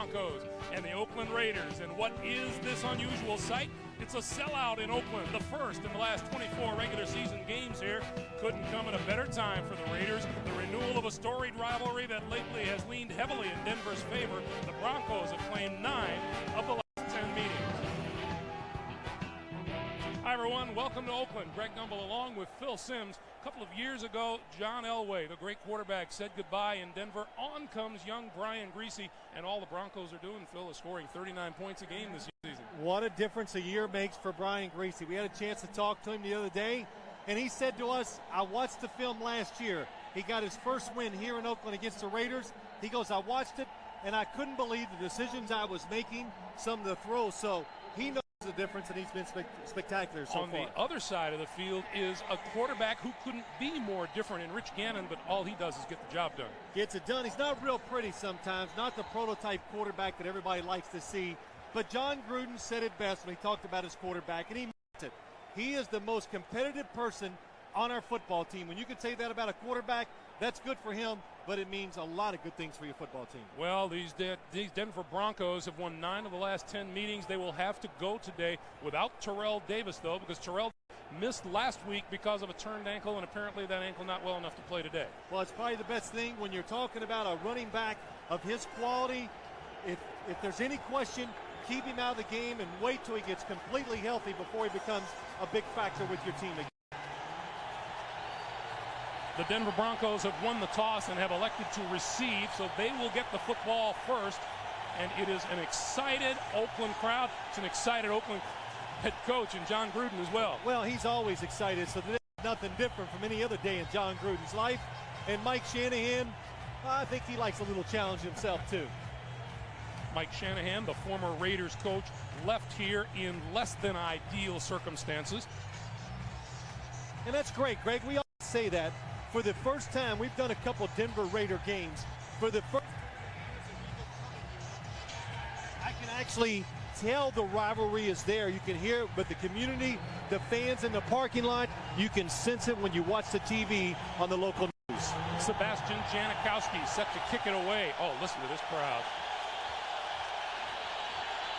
Broncos and the Oakland Raiders. And what is this unusual sight? It's a sellout in Oakland, the first in the last 24 regular season games here. Couldn't come at a better time for the Raiders. The renewal of a storied rivalry that lately has leaned heavily in Denver's favor. The Broncos have claimed 9 of the last 10 meetings. Hi everyone, welcome to Oakland. Greg Gumbel along with Phil Simms. A couple of years ago, John Elway, the great quarterback, said goodbye in Denver. On comes young Brian Griese, and all the Broncos are doing, Phil, is scoring 39 points a game this season. What a difference a year makes for Brian Griese. We had a chance to talk to him the other day, and he said to us, I watched the film last year. He got his first win here in Oakland against the Raiders. He goes, I watched it, and I couldn't believe the decisions I was making, some of the throws. So he knows the difference, and he's been spectacular so far. On the other side of the field is a quarterback who couldn't be more different in Rich Gannon, but all he does is get the job done. Gets it done. He's not real pretty sometimes, not the prototype quarterback that everybody likes to see. But John Gruden said it best when he talked about his quarterback, and he meant it. He is the most competitive person on our football team. When you can say that about a quarterback, that's good for him, but it means a lot of good things for your football team. Well, these Denver Broncos have won 9 of the last 10 meetings. They will have to go today without Terrell Davis, though, because Terrell missed last week because of a turned ankle, and apparently that ankle not well enough to play today. Well, it's probably the best thing when you're talking about a running back of his quality. If there's any question, keep him out of the game and wait till he gets completely healthy before he becomes a big factor with your team again. The Denver Broncos have won the toss and have elected to receive, so they will get the football first. And it is an excited Oakland crowd. It's an excited Oakland head coach and John Gruden as well. Well, he's always excited, so there's nothing different from any other day in John Gruden's life. And Mike Shanahan, I think he likes a little challenge himself too. Mike Shanahan, the former Raiders coach, left here in less than ideal circumstances. And that's great, Greg. We always say that. For the first time, we've done a couple Denver Raider games. For the first, I can actually tell the rivalry is there. You can hear it with the community, the fans in the parking lot. You can sense it when you watch the TV on the local news. Sebastian Janikowski set to kick it away. Oh, listen to this crowd.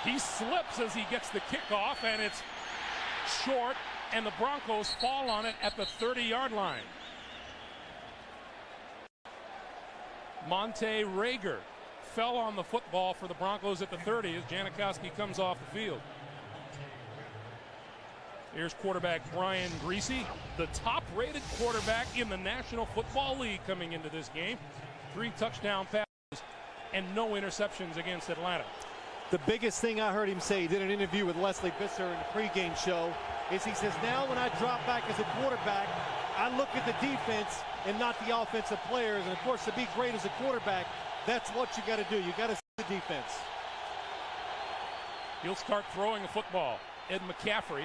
He slips as he gets the kickoff, and it's short, and the Broncos fall on it at the 30-yard line. Monte Rager fell on the football for the Broncos at the 30 as Janikowski comes off the field. Here's quarterback Brian Griese, the top-rated quarterback in the National Football League coming into this game. 3 touchdown passes and no interceptions against Atlanta. The biggest thing I heard him say, he did an interview with Leslie Visser in the pregame show, is he says, now when I drop back as a quarterback, I look at the defense and not the offensive players. And, of course, to be great as a quarterback, that's what you got to do. You got to see the defense. He'll start throwing the football. Ed McCaffrey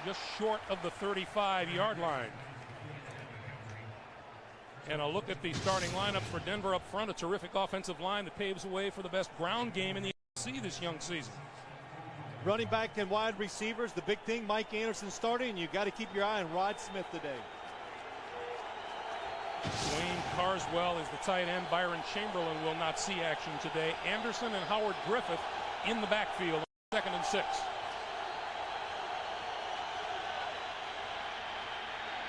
just short of the 35-yard line. And a look at the starting lineup for Denver up front. A terrific offensive line that paves the way for the best ground game in the NFC this young season. Running back and wide receivers, the big thing, Mike Anderson starting, and you've got to keep your eye on Rod Smith today. Dwayne Carswell is the tight end. Byron Chamberlain will not see action today. Anderson and Howard Griffith in the backfield, 2nd and 6.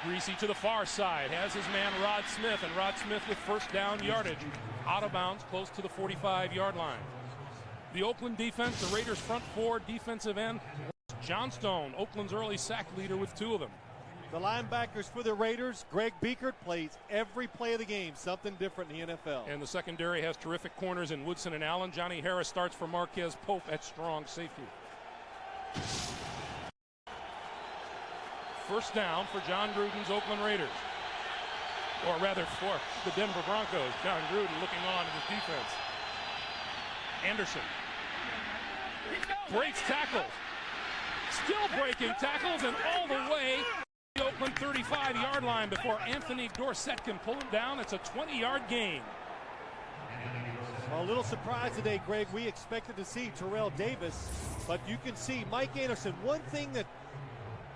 Griese to the far side, has his man Rod Smith, and Rod Smith with first down yardage. Out of bounds, close to the 45-yard line. The Oakland defense, the Raiders' front 4 defensive end, Johnstone, Oakland's early sack leader with 2 of them. The linebackers for the Raiders, Greg Biekert plays every play of the game, something different in the NFL. And the secondary has terrific corners in Woodson and Allen. Johnny Harris starts for Marquez Pope at strong safety. First down for John Gruden's Oakland Raiders. Or rather for the Denver Broncos. John Gruden looking on at his defense. Anderson breaks tackles. Still breaking tackles and all the way to the Oakland 35-yard line before Anthony Dorsett can pull him down. It's a 20-yard gain. Well, a little surprise today, Greg. We expected to see Terrell Davis, but you can see Mike Anderson. One thing that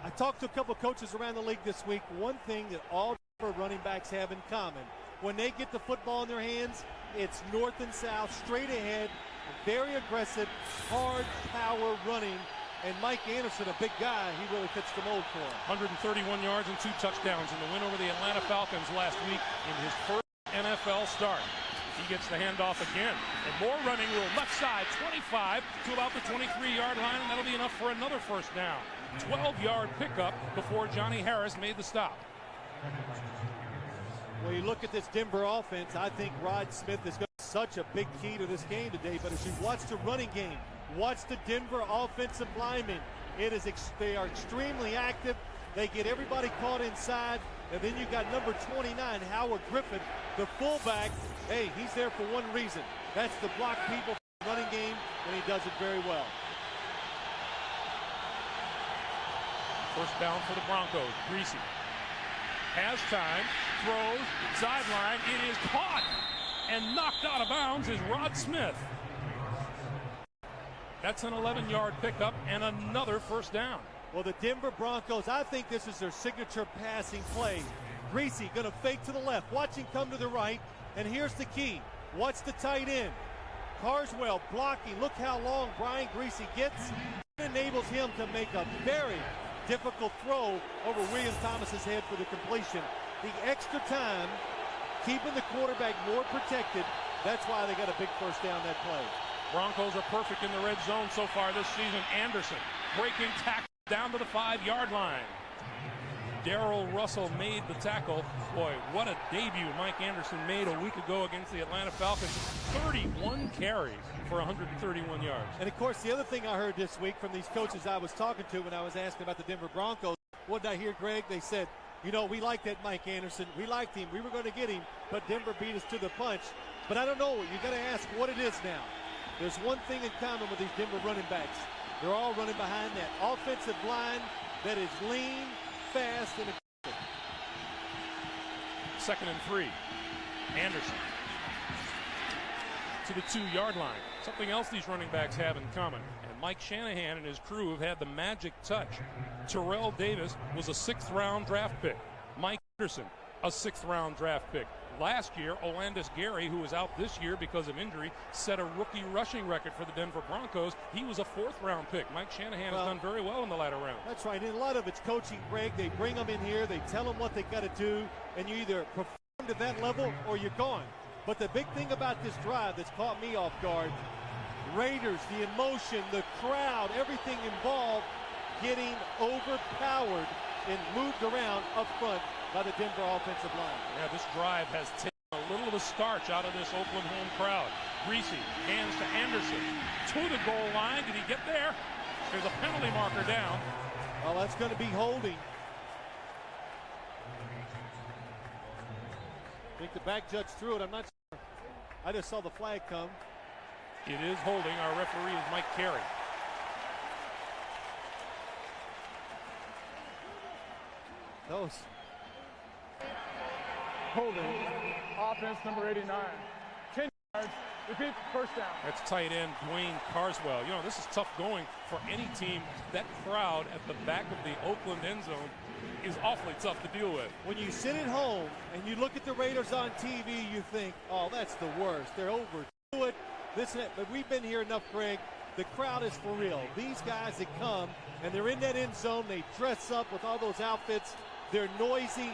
I talked to a couple coaches around the league this week, one thing that all running backs have in common, when they get the football in their hands, it's north and south, straight ahead, Very aggressive, hard power running. And Mike Anderson, a big guy, he really fits the mold for him. 131 yards and 2 touchdowns in the win over the Atlanta Falcons last week in his first NFL start. He gets the handoff again. And more running room, left side, 25 to about the 23-yard line, and that'll be enough for another first down. 12-yard pickup before Johnny Harris made the stop. Well, you look at this Denver offense, I think Rod Smith is going to be such a big key to this game today. But as you watch the running game, watch the Denver offensive linemen. They are extremely active. They get everybody caught inside. And then you got number 29, Howard Griffin, the fullback. Hey, he's there for one reason. That's to block people for the running game, and he does it very well. First down for the Broncos. Greasy has time, throws, sideline. It is caught and knocked out of bounds is Rod Smith. That's an 11-yard pickup and another first down. Well, the Denver Broncos, I think this is their signature passing play. Greasy going to fake to the left. Watch him come to the right. And here's the key. Watch the tight end. Carswell blocking. Look how long Brian Greasy gets. It enables him to make a very difficult throw over William Thomas's head for the completion. The extra time, keeping the quarterback more protected. That's why they got a big first down that play. Broncos are perfect in the red zone so far this season. Anderson breaking tackle down to the 5-yard line. Darrell Russell made the tackle. Boy, what a debut Mike Anderson made a week ago against the Atlanta Falcons. 31 carries for 131 yards. And of course, the other thing I heard this week from these coaches I was talking to when I was asking about the Denver Broncos, what did I hear, Greg? They said, you know, we like that Mike Anderson. We liked him. We were going to get him, but Denver beat us to the punch. But I don't know. You got to ask what it is now. There's one thing in common with these Denver running backs. They're all running behind that offensive line that is lean, fast, and aggressive. 2nd and 3. Anderson to the 2-yard line. Something else these running backs have in common. And Mike Shanahan and his crew have had the magic touch. Terrell Davis was a 6th-round draft pick. Mike Anderson, a 6th-round draft pick. Last year, Olandis Gary, who was out this year because of injury, set a rookie rushing record for the Denver Broncos. He was a 4th-round pick. Mike Shanahan has done very well in the latter round. That's right. And a lot of it's coaching, Greg. They bring them in here. They tell them what they got to do, and you either perform to that level or you're gone. But the big thing about this drive that's caught me off guard, Raiders, the emotion, the crowd, everything involved, getting overpowered and moved around up front by the Denver offensive line. Yeah, this drive has taken a little of the starch out of this Oakland home crowd. Greasy hands to Anderson to the goal line. Did he get there? There's a penalty marker down. Well, that's going to be holding. I think the back judge threw it. I'm not sure. I just saw the flag come. It is holding. Our referee is Mike Carey. Those. Holding. Offense number 89. 10 yards. Repeat, first down. That's tight end Dwayne Carswell. You know, this is tough going for any team. That crowd at the back of the Oakland end zone is awfully tough to deal with. When you sit at home and you look at the Raiders on TV, you think, oh, that's the worst. They're overdo it. This and that. But we've been here enough, Greg. The crowd is for real. These guys that come and they're in that end zone, they dress up with all those outfits. They're noisy.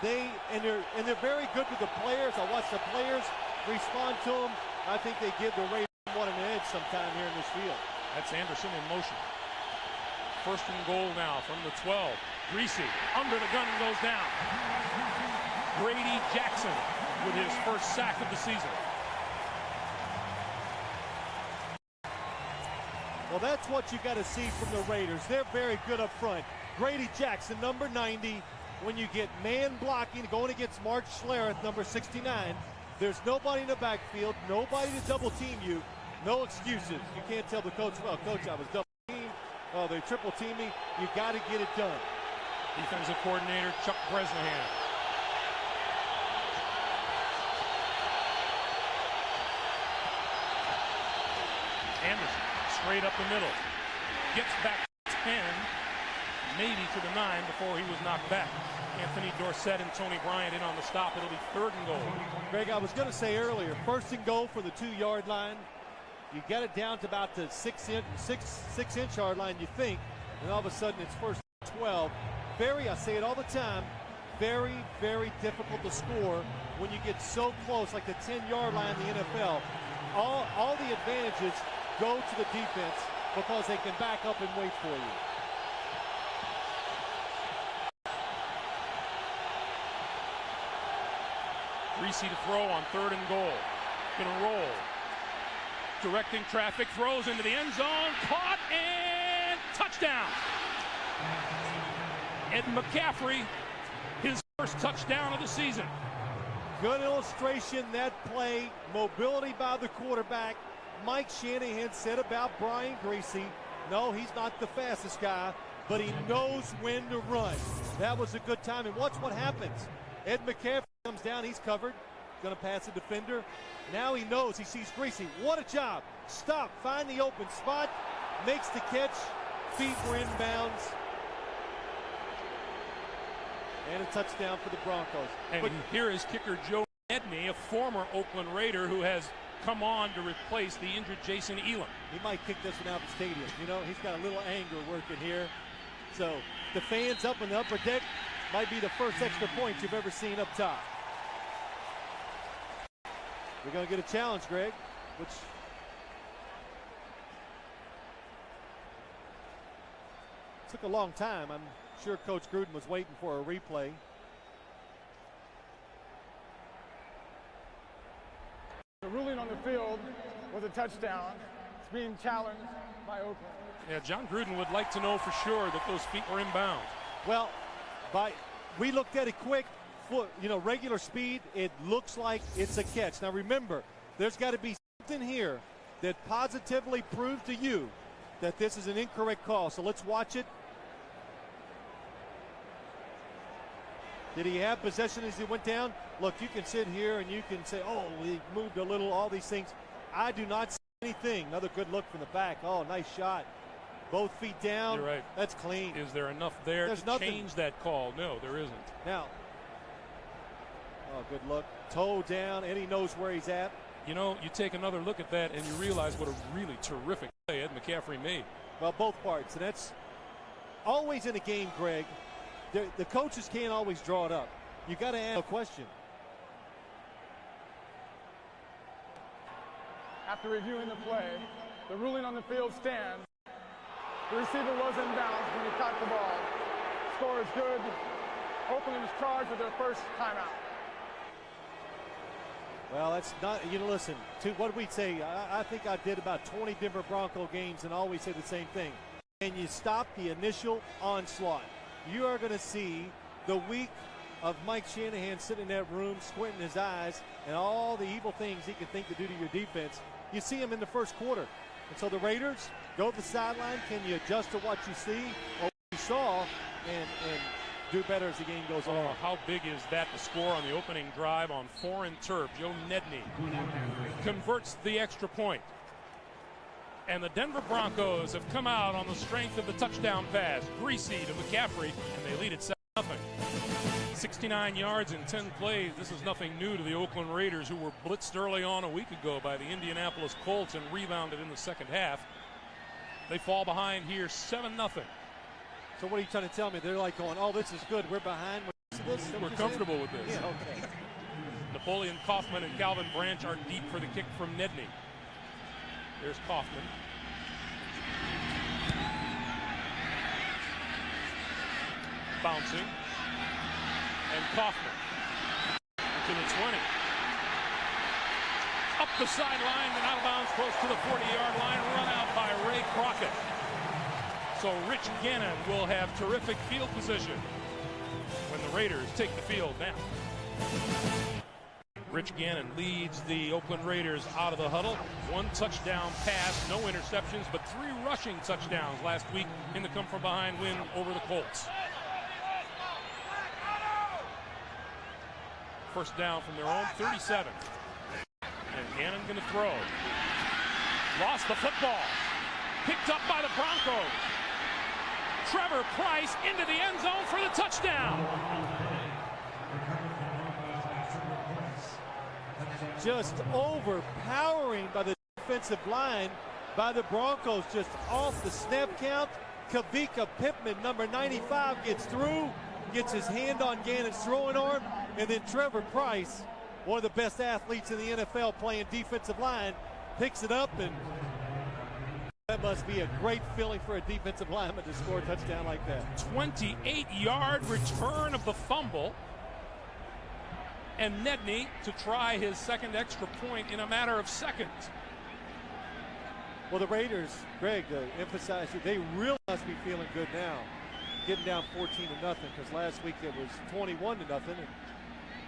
They're very good to the players. I watch the players respond to them. I think they give the Raiders one an edge sometime here in this field. That's Anderson in motion. 1st and goal now from the 12. Greasy under the gun and goes down. Grady Jackson with his first sack of the season. Well, that's what you got to see from the Raiders. They're very good up front. Grady Jackson, number 90. When you get man blocking, going against Mark Schlereth, number 69, there's nobody in the backfield, nobody to double team you, no excuses. You can't tell the coach, well, coach, I was double teamed. Oh, they triple team me. You got to get it done. Defensive coordinator Chuck Bresnahan. Anderson straight up the middle. Gets back 10, maybe to the 9 before he was knocked back. Anthony Dorsett and Tony Bryant in on the stop. It'll be 3rd and goal. Greg, I was going to say earlier, 1st and goal for the 2-yard line. You get it down to about the six-inch yard line, you think, and all of a sudden it's first 12. I say it all the time, very, very difficult to score when you get so close, like the 10-yard line in the NFL. All the advantages go to the defense because they can back up and wait for you. Greasy to throw on 3rd and goal. Gonna roll. Directing traffic, throws into the end zone, caught, and touchdown. Ed McCaffrey, his first touchdown of the season. Good illustration, that play, mobility by the quarterback. Mike Shanahan said about Brian Greasy, no, he's not the fastest guy, but he knows when to run. That was a good time, and watch what happens. Ed McCaffrey comes down, he's covered, gonna pass a defender. Now he knows, he sees Greasy. What a job. Stop, find the open spot, makes the catch, feet were inbounds. And a touchdown for the Broncos. And here is kicker Joe Nedney, a former Oakland Raider who has come on to replace the injured Jason Elam. He might kick this one out of the stadium. You know, he's got a little anger working here. So the fans up in the upper deck might be the first extra point you've ever seen up top. We're going to get a challenge, Greg, which took a long time. I'm sure Coach Gruden was waiting for a replay. The ruling on the field was a touchdown. It's being challenged by Oakland. Yeah, John Gruden would like to know for sure that those feet were inbound. Well, we looked at it quick. Regular speed, it looks like it's a catch. Now remember, there's got to be something here that positively proves to you that this is an incorrect call. So let's watch it. Did he have possession as he went down? Look, you can sit here and you can say, oh, he moved a little, all these things. I do not see anything. Another good look from the back. Oh, nice shot. Both feet down. You're right. That's clean. Is there enough there There's to nothing. change that call? No, there isn't. Now, oh, good look. Toe down, and he knows where he's at. You know, you take another look at that and you realize what a really terrific play Ed McCaffrey made. Well, both parts, and that's always in a game, Greg. The coaches can't always draw it up. You got to ask a question. After reviewing the play, the ruling on the field stands. The receiver was in bounds when he caught the ball. Score is good. Oakland is charged with their first timeout. Well, that's not, listen, to what we say, I think I did about 20 Denver Bronco games and always say the same thing. And you stop the initial onslaught. You are going to see the week of Mike Shanahan sitting in that room, squinting his eyes, and all the evil things he can think to do to your defense. You see him in the first quarter. And so the Raiders go to the sideline. Can you adjust to what you see or what you saw and do better as the game goes on? Oh, how big is that to score on the opening drive on foreign turf? Joe Nedney converts the extra point. And the Denver Broncos have come out on the strength of the touchdown pass. Greasy to McCaffrey, and they lead at 7-0. 69 yards in 10 plays. This is nothing new to the Oakland Raiders, who were blitzed early on a week ago by the Indianapolis Colts and rebounded in the second half. They fall behind here 7-0. So what are you trying to tell me? They're like going, oh, this is good. We're behind. We're comfortable with this. Yeah, okay. Napoleon Kaufman and Calvin Branch are deep for the kick from Nedney. There's Kaufman. Bouncing. And Kaufman to the 20. Up the sideline and out of bounds close to the 40-yard line. Run out by Ray Crockett. So Rich Gannon will have terrific field position when the Raiders take the field now. Rich Gannon leads the Oakland Raiders out of the huddle. 1 touchdown pass, no interceptions, but 3 rushing touchdowns last week in the come-from-behind win over the Colts. First down from their own 37. And Gannon going to throw. Lost the football. Picked up by the Broncos. Trevor Price into the end zone for the touchdown. Just overpowering by the Offensive line by the Broncos just off the snap count. Kavika Pittman, number 95, gets through, gets his hand on Gannon's throwing arm, and then Trevor Price, one of the best athletes in the NFL playing defensive line, picks it up, and that must be a great feeling for a defensive lineman to score a touchdown like that. 28-yard return of the fumble. And Nedney to try his second extra point in a matter of seconds. Well, the Raiders, Greg, to emphasize, they really must be feeling good now, getting down 14-0, because last week it was 21-0.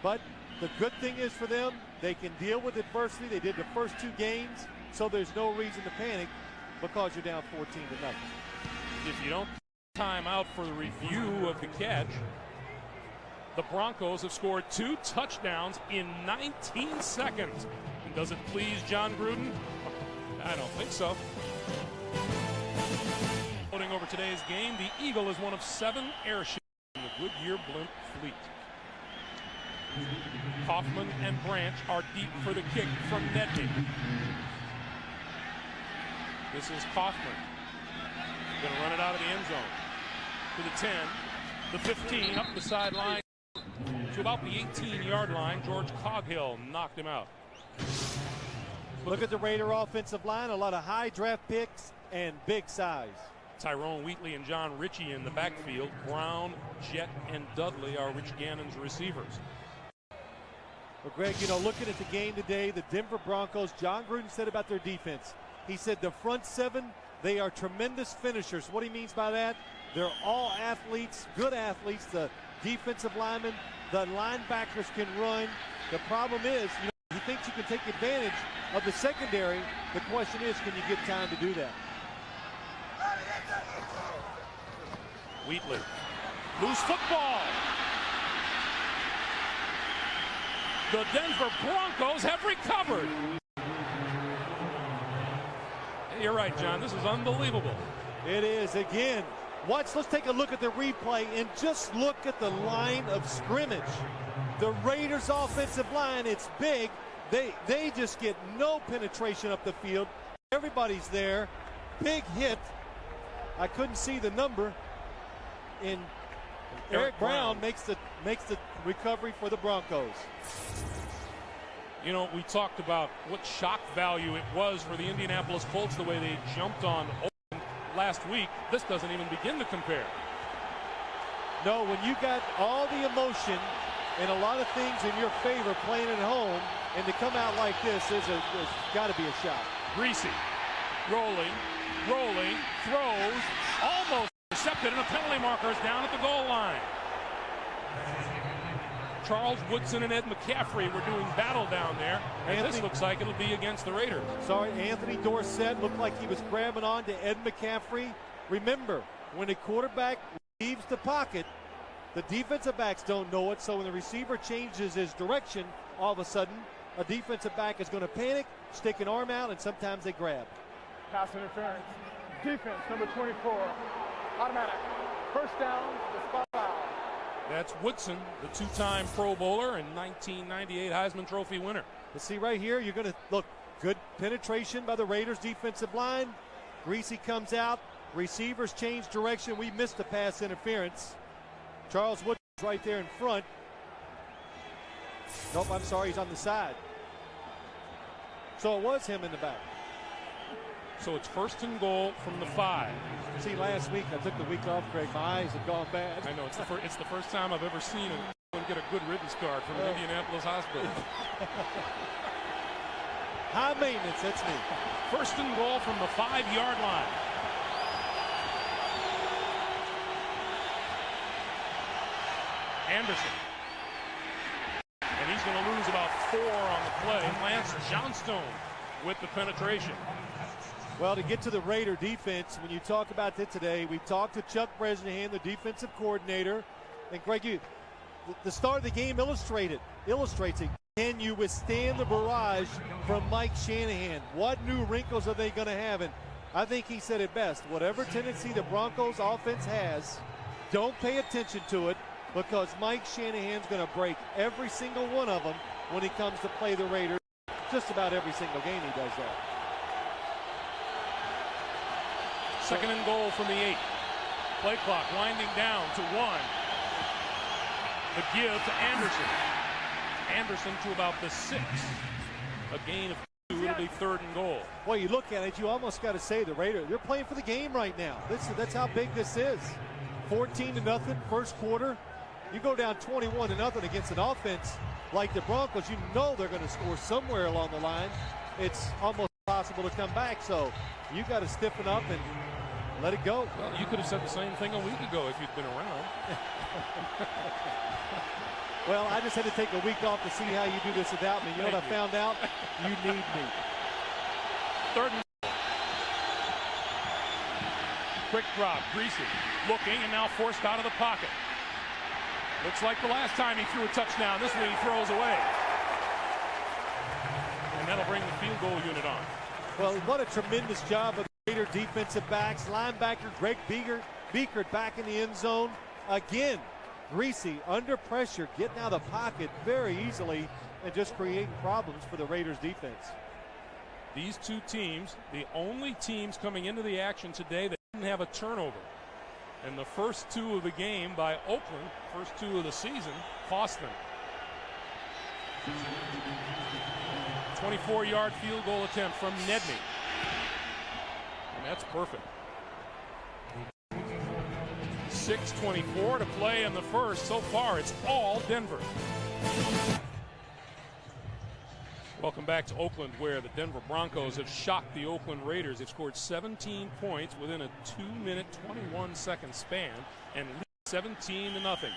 But the good thing is for them, they can deal with adversity. They did the first 2 games, so there's no reason to panic because you're down 14-0. If you don't time out for the review of the catch, the Broncos have scored 2 touchdowns in 19 seconds. And does it please John Gruden? I don't think so. Floating over today's game, the Eagle is one of 7 airships in the Goodyear blimp fleet. Kaufman and Branch are deep for the kick from Nedney. This is Kaufman. Going to run it out of the end zone. To the 10, the 15, up the sideline to about the 18-yard line. George Coghill knocked him out. Look at the Raider offensive line, a lot of high draft picks and big size. Tyrone Wheatley and John Ritchie in the backfield. Brown, Jett, and Dudley are Rich Gannon's receivers. Well, Greg, you know, looking at the game today, the Denver Broncos, John Gruden said about their defense, he said the front 7, they are tremendous finishers. What he means by that, they're all athletes, good athletes. The defensive linemen, the linebackers can run. The problem is, you know, he thinks you can take advantage of the secondary. The question is, can you get time to do that? Wheatley, loose football. The Denver Broncos have recovered. You're right, John. This is unbelievable. It is. Again, let's take a look at the replay and just look at the line of scrimmage. The Raiders' offensive line, it's big. They just get no penetration up the field. Everybody's there. Big hit. I couldn't see the number. And Eric Brown makes the recovery for the Broncos. You know, we talked about what shock value it was for the Indianapolis Colts, the way they jumped on Oakland last week. This doesn't even begin to compare. No, when you got all the emotion and a lot of things in your favor playing at home, and to come out like this, there's got to be a shot. Greasy, rolling, throws, almost intercepted, and a penalty marker is down at the goal line. Charles Woodson and Ed McCaffrey were doing battle down there, and this looks like it'll be against the Raiders. Sorry, Anthony Dorsett looked like he was grabbing on to Ed McCaffrey. Remember, when a quarterback leaves the pocket, the defensive backs don't know it, so when the receiver changes his direction, all of a sudden, a defensive back is going to panic, stick an arm out, and sometimes they grab. Pass interference. Defense, number 24. Automatic. First down, the spot foul. That's Woodson, the 2-time Pro Bowler and 1998 Heisman Trophy winner. You see right here, you're going to look, good penetration by the Raiders defensive line. Greasy comes out. Receivers change direction. We missed the pass interference. Charles Woodson right there in front. Nope, I'm sorry, he's on the side. So it was him in the back. So it's 1st and goal from the 5. See, last week I took the week off, Greg. My eyes have gone bad. I know, it's the first time I've ever seen him get a good riddance card from an Indianapolis hospital. High maintenance, that's me. 1st and goal from the 5-yard line. Anderson. And he's going to lose about 4 on the play. Lance Johnstone with the penetration. Well, to get to the Raider defense, when you talk about it today, we talked to Chuck Bresnahan, the defensive coordinator. And Greg, the start of the game illustrates it. Can you withstand the barrage from Mike Shanahan? What new wrinkles are they going to have? And I think he said it best. Whatever tendency the Broncos offense has, don't pay attention to it, because Mike Shanahan's going to break every single one of them when he comes to play the Raiders. Just about every single game he does that. Second and goal from the 8. Play clock winding down to 1. The give to Anderson. Anderson to about the 6. A gain of 2. It'll be third and goal. Well, you look at it, you almost got to say the Raiders, they're playing for the game right now. That's how big this is. 14-0, first quarter. You go down 21-0 against an offense like the Broncos, you know they're going to score somewhere along the line. It's almost impossible to come back, so you got to stiffen up and let it go. Well, you could have said the same thing a week ago if you'd been around. Well, I just had to take a week off to see how you do this without me. You know what I found out? You need me. Third and goal. Quick drop, Greasy looking and now forced out of the pocket. Looks like the last time he threw a touchdown. This one he throws away. And that'll bring the field goal unit on. Well, what a tremendous job of the Raider defensive backs. Linebacker Greg Beekert back in the end zone. Again, Greasy under pressure, getting out of the pocket very easily and just creating problems for the Raiders defense. These two teams, the only teams coming into the action today that didn't have a turnover. And the first 2 of the game by Oakland, first 2 of the season, cost them. 24-yard field goal attempt from Nedney. And that's perfect. 6:24 to play in the first. So far, it's all Denver. Welcome back to Oakland, where the Denver Broncos have shocked the Oakland Raiders. They've scored 17 points within a 2-minute, 21-second span and lead 17-0.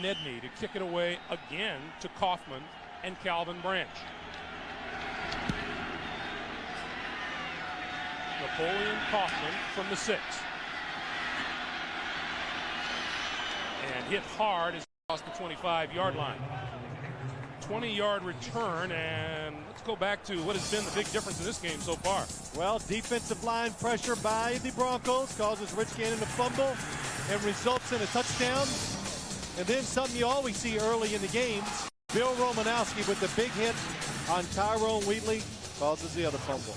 Nedney to kick it away again to Kaufman and Calvin Branch. Napoleon Kaufman from the 6. And hit hard as he crossed the 25-yard line. 20-yard return, and let's go back to what has been the big difference in this game so far. Well, defensive line pressure by the Broncos causes Rich Gannon to fumble and results in a touchdown. And then something you always see early in the games, Bill Romanowski with the big hit on Tyrone Wheatley causes the other fumble.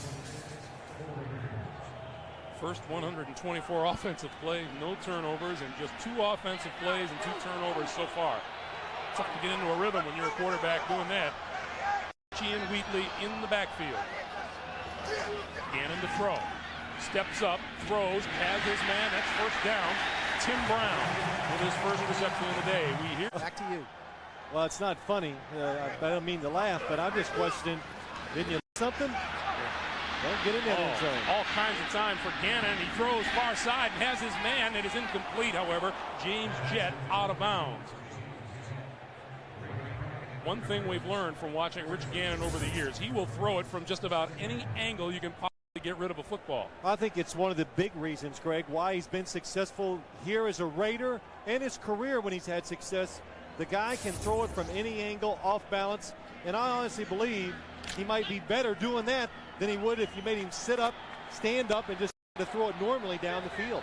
First 124 offensive plays, no turnovers, and just 2 offensive plays and 2 turnovers so far. Tough to get into a rhythm when you're a quarterback doing that. Ian Wheatley in the backfield. Gannon to throw. Steps up, throws, has his man. That's first down. Tim Brown with his first reception of the day. We hear. Back to you. Well, it's not funny. I don't mean to laugh, but I'm just questioning, didn't you something? Don't get in that end zone. All kinds of time for Gannon. He throws far side and has his man. It is incomplete, however. James Jett out of bounds. One thing we've learned from watching Rich Gannon over the years, he will throw it from just about any angle you can possibly get rid of a football. I think it's one of the big reasons, Greg, why he's been successful here as a Raider and his career when he's had success. The guy can throw it from any angle, off balance, and I honestly believe he might be better doing that than he would if you made him sit up, stand up, and just to throw it normally down the field.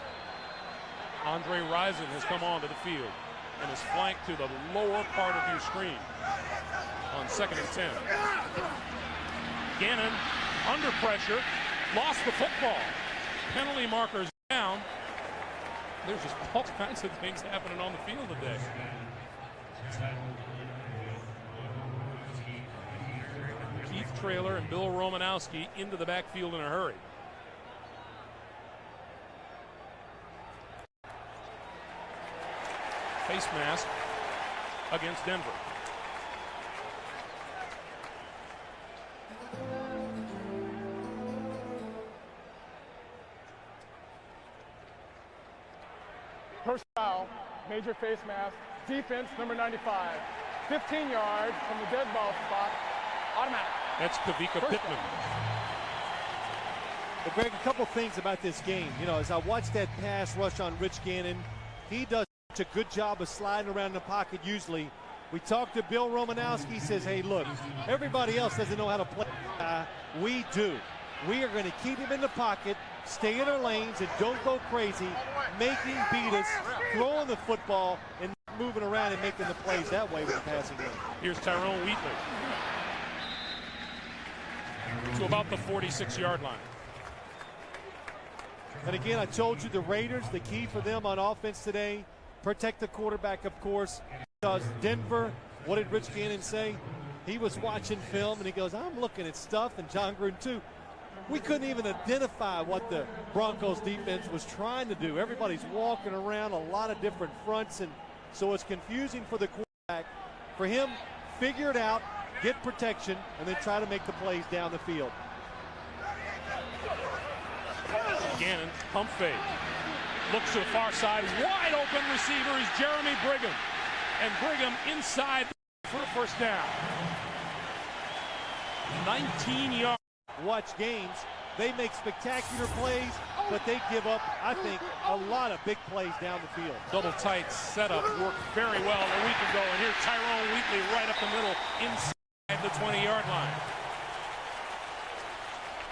Andre Rison has come onto the field and is flanked to the lower part of your screen on 2nd and 10. Gannon under pressure, lost the football. Penalty markers down. There's just all kinds of things happening on the field today. Keith Traylor and Bill Romanowski into the backfield in a hurry. Face mask against Denver. First foul, major face mask, defense number 95. 15 yards from the dead ball spot, automatic. That's Kavika Pittman. But Greg, a couple things about this game. You know, as I watch that pass rush on Rich Gannon, he does such a good job of sliding around the pocket usually. We talked to Bill Romanowski. He says, hey, look, everybody else doesn't know how to play. We do. We are going to keep him in the pocket, stay in our lanes, and don't go crazy, make him beat us, throwing the football, and moving around and making the plays that way with the passing game. Here's Tyrone Wheatley to about the 46-yard line. And again, I told you the Raiders, the key for them on offense today, protect the quarterback, of course, because Denver, what did Rich Gannon say? He was watching film, and he goes, I'm looking at stuff, and John Gruden too. We couldn't even identify what the Broncos defense was trying to do. Everybody's walking around a lot of different fronts, and so it's confusing for the quarterback. For him, figure it out, get protection, and then try to make the plays down the field. Gannon, pump fake. Looks to the far side. Wide open receiver is Jeremy Brigham. And Brigham inside for a first down. 19 yards. Watch games. They make spectacular plays, but they give up, I think, a lot of big plays down the field. Double tight setup worked very well a week ago. And here's Tyrone Wheatley right up the middle inside the 20-yard line.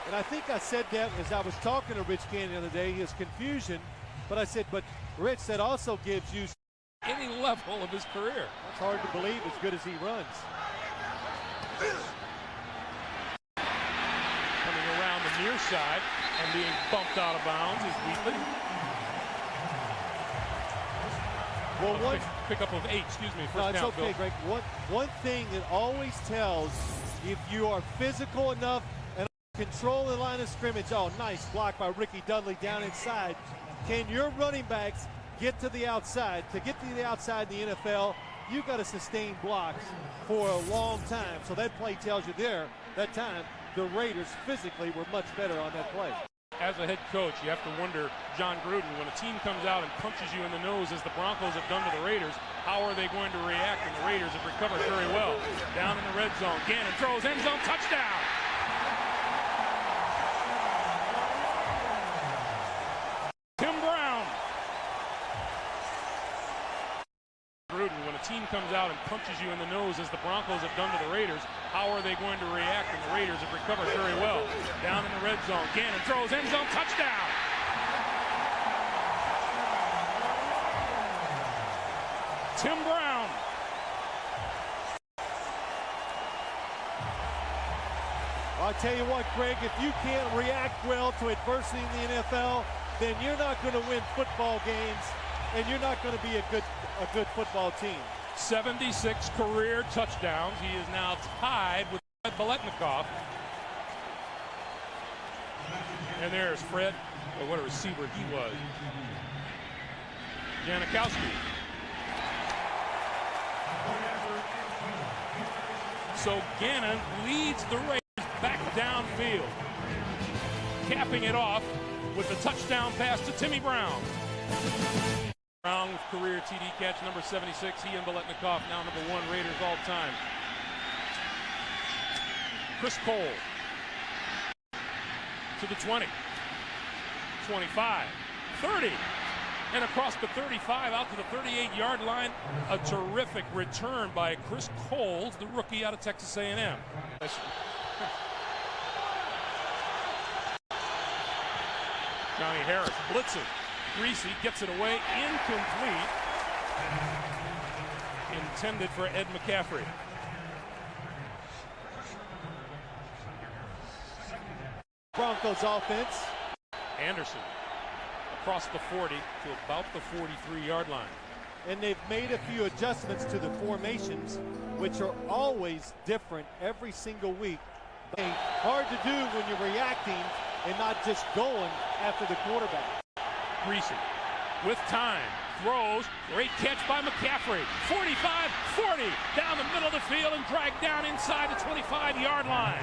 And I think I said that as I was talking to Rich Gannon the other day, his confusion. But I said, but Rich, that also gives you any level of his career. It's hard to believe as good as he runs. Coming around the near side and being bumped out of bounds is Wheatley. Well, pickup of 8, excuse me. No, it's okay, Greg. One thing that always tells if you are physical enough and control the line of scrimmage. Oh, nice block by Ricky Dudley down inside. Can your running backs get to the outside? To get to the outside in the NFL, you've got to sustain blocks for a long time. So that play tells you there, that time, the Raiders physically were much better on that play. As a head coach, you have to wonder, John Gruden, when a team comes out and punches you in the nose, as the Broncos have done to the Raiders, how are they going to react? And the Raiders have recovered very well. Down in the red zone, Gannon throws, end zone, touchdown! Tim Brown. Gruden, when a team comes out and punches you in the nose, as the Broncos have done to the Raiders, how are they going to react? And the Raiders have recovered very well. Down in the red zone, Gannon throws, end zone, touchdown! Tim Brown. I'll tell you what, Greg, if you can't react well to adversity in the NFL, then you're not going to win football games, and you're not going to be a good football team. 76 career touchdowns. He is now tied with Fred Biletnikoff. And there's Fred. Oh, what a receiver he was. Janikowski. So Gannon leads the Raiders back downfield. Capping it off with the touchdown pass to Timmy Brown. Brown with career TD catch number 76. He and Biletnikoff now number 1 Raiders all time. Chris Cole to the 20, 25, 30, and across the 35 out to the 38-yard line. A terrific return by Chris Cole, the rookie out of Texas A&M. Johnny Harris blitzing. Greasy gets it away, incomplete. Intended for Ed McCaffrey. Broncos offense. Anderson across the 40 to about the 43-yard line. And they've made a few adjustments to the formations, which are always different every single week. Hard to do when you're reacting and not just going after the quarterback. Greasy with time, throws, great catch by McCaffrey. 45, 40, down the middle of the field and dragged down inside the 25-yard line.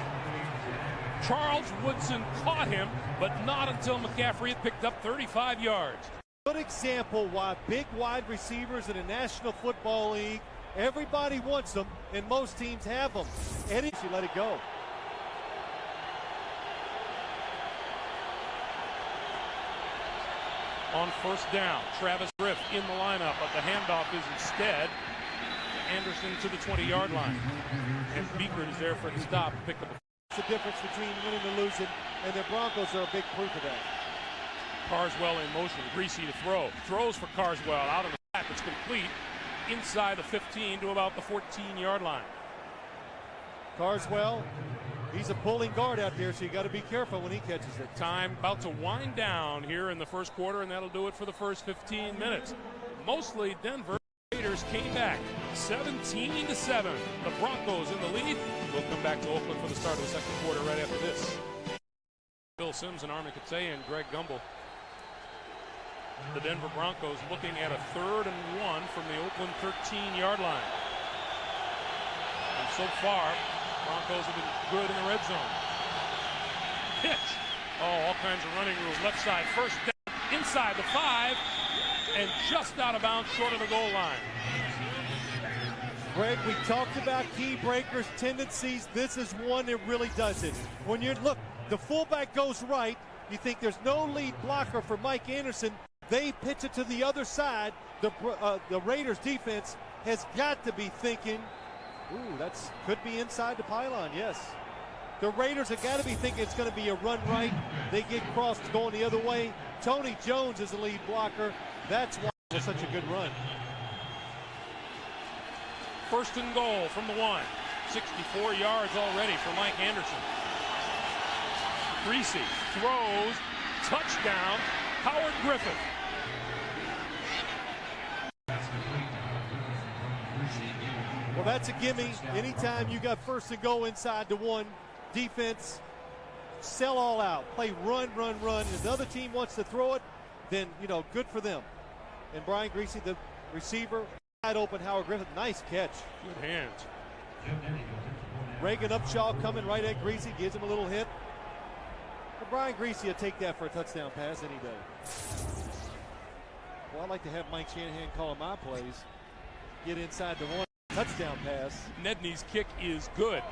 Charles Woodson caught him, but not until McCaffrey had picked up 35 yards. Good example why big wide receivers in the National Football League, everybody wants them, and most teams have them. Eddie, you let it go. On first down, Travis Griff in the lineup, but the handoff is instead Anderson to the 20-yard line. And Beaker is there for the stop. Pick up. The difference between winning and losing, and the Broncos are a big proof of that. Carswell in motion, Greasy to throw. Throws for Carswell out of the flat. It's complete inside the 15 to about the 14-yard line. Carswell, He's a pulling guard out there, so you got to be careful when he catches it. Time about to wind down here in the first quarter, and that'll do it for the first 15 minutes. Mostly Denver. Raiders came back 17-7. The Broncos in the lead. We'll come back to Oakland for the start of the second quarter right after this. Bill Sims and Armin Katsay and Greg Gumbel. The Denver Broncos looking at a 3rd and 1 from the Oakland 13-yard line. And so far, Broncos have been good in the red zone. Pitch. Oh, all kinds of running room. Left side, first down, inside the 5, and just out of bounds short of the goal line. Greg, we talked about key breakers, tendencies. This is one that really does it. When you look, the fullback goes right. You think there's no lead blocker for Mike Anderson. They pitch it to the other side. The Raiders defense has got to be thinking, ooh, that's could be inside the pylon, yes. The Raiders have got to be thinking it's going to be a run right. They get crossed going the other way. Tony Jones is the lead blocker. That's why it's such a good run. 1st and goal from the 1. 64 yards already for Mike Anderson. Greasy throws, touchdown, Howard Griffith. Well, that's a gimme. Anytime you got 1st and goal inside the 1, defense, sell all out. Play run, run, run. If the other team wants to throw it, then, you know, good for them. And Brian Greasy, the receiver, wide open. Howard Griffith, nice catch. Good hands. Reagan Upshaw coming right at Greasy, gives him a little hit. But Brian Greasy will take that for a touchdown pass any day. Well, I'd like to have Mike Shanahan call my plays. Get inside the 1. Touchdown pass. Nedney's kick is good.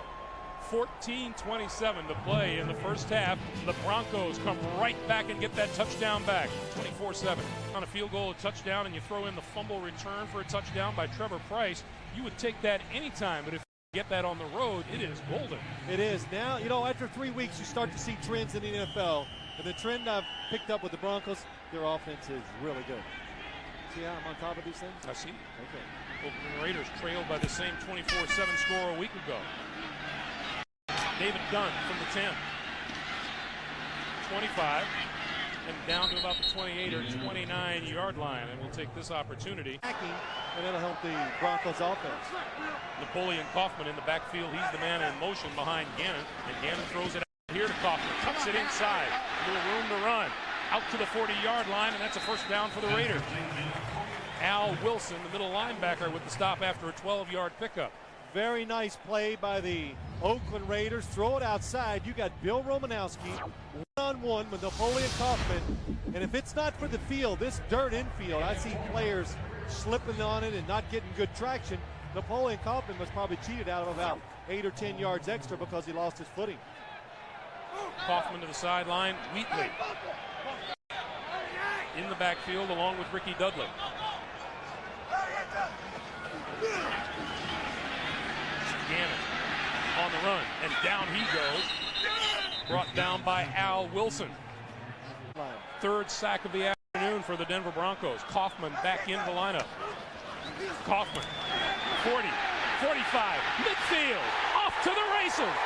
14:27 to play in the first half. The Broncos come right back and get that touchdown back. 24-7 on a field goal, a touchdown, and you throw in the fumble return for a touchdown by Trevor Price. You would take that anytime, but if you get that on the road, it is golden. It is. Now, you know, after 3 weeks, you start to see trends in the NFL. And the trend I've picked up with the Broncos, their offense is really good. See how I'm on top of these things? I see. Okay. Oakland Raiders trailed by the same 24-7 score a week ago. David Dunn from the 10. 25 and down to about the 28 or 29-yard line. And we'll take this opportunity. And that'll help the Broncos offense. Napoleon Kaufman in the backfield. He's the man in motion behind Gannon. And Gannon throws it out here to Kaufman. Tucks it inside. A little room to run. Out to the 40-yard line, and that's a first down for the Raiders. Al Wilson, the middle linebacker, with the stop after a 12-yard pickup. Very nice play by the Oakland Raiders. Throw it outside. You got Bill Romanowski one-on-one with Napoleon Kaufman. And if it's not for the field, this dirt infield, I see players slipping on it and not getting good traction. Napoleon Kaufman was probably cheated out of about 8 or 10 yards extra because he lost his footing. Kaufman to the sideline. Wheatley in the backfield along with Ricky Dudley. Gannon on the run, and down he goes. Brought down by Al Wilson. 3rd sack of the afternoon for the Denver Broncos. Kaufman back in the lineup. Kaufman, 40, 45, midfield, off to the races.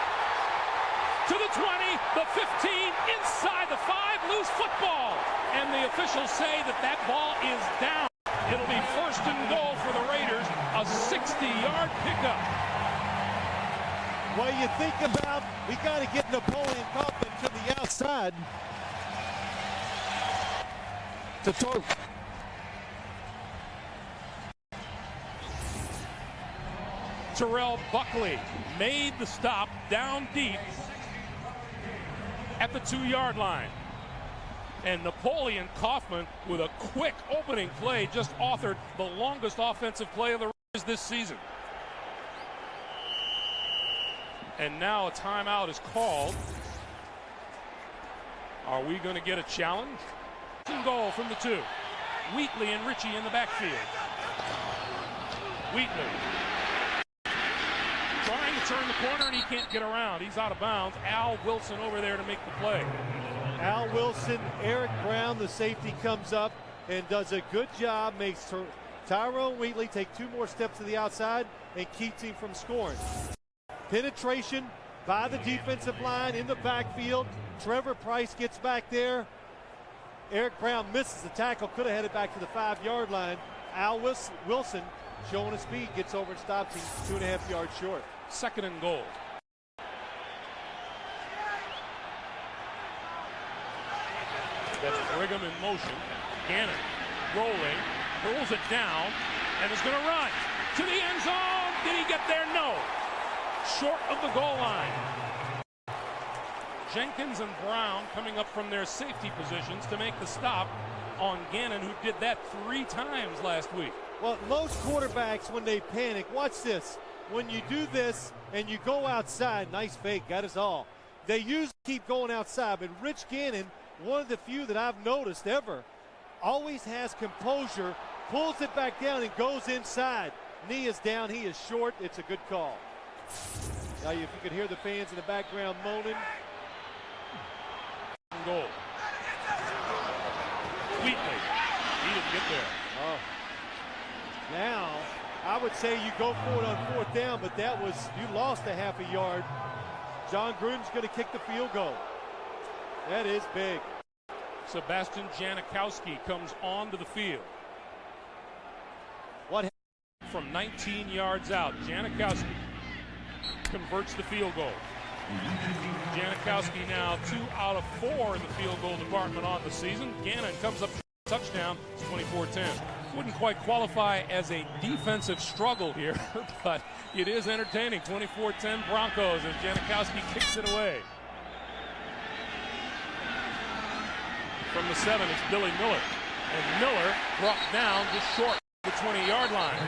To the 20, the 15, inside the 5, loose football. And the officials say that that ball is down. It'll be 1st and goal for the Raiders, a 60-yard pickup. Well, you think about, we got to get Napoleon Kaufman to the outside. To throw. Terrell Buckley made the stop down deep at the 2-yard line. And Napoleon Kaufman, with a quick opening play, just authored the longest offensive play of the Raiders this season. And now a timeout is called. Are we going to get a challenge? Goal from the 2. Wheatley and Ritchie in the backfield. Wheatley trying to turn the corner, and he can't get around. He's out of bounds. Al Wilson over there to make the play. Al Wilson, Eric Brown, the safety, comes up and does a good job, makes Tyrone Wheatley take 2 more steps to the outside and keeps him from scoring. Penetration by the defensive line in the backfield. Trevor Price gets back there. Eric Brown misses the tackle, could have headed back to the 5-yard line. Al Wilson, showing his speed, gets over and stops him 2.5 yards short. 2nd and goal. That's Brigham in motion. Gannon rolling, pulls it down, and is going to run to the end zone. Did he get there? No. Short of the goal line. Jenkins and Brown coming up from their safety positions to make the stop on Gannon, who did that 3 times last week. Well, most quarterbacks, when they panic, watch this. When you do this and you go outside, nice fake, got us all. They usually keep going outside, but Rich Gannon, one of the few that I've noticed ever, always has composure, pulls it back down and goes inside. Knee is down, he is short, it's a good call. Now if you could hear the fans in the background moaning. Goal. Wheatley, he didn't get there. Oh. Now, I would say you go for it on 4th down, but that was, you lost a half a yard. John Gruden's going to kick the field goal. That is big. Sebastian Janikowski comes onto the field. What happened? From 19 yards out, Janikowski converts the field goal. Janikowski now 2 out of 4 in the field goal department on the season. Gannon comes up touchdown. It's 24-10. Wouldn't quite qualify as a defensive struggle here, but it is entertaining. 24-10 Broncos as Janikowski kicks it away. From the 7, it's Billy Miller. And Miller brought down just short of the 20-yard line.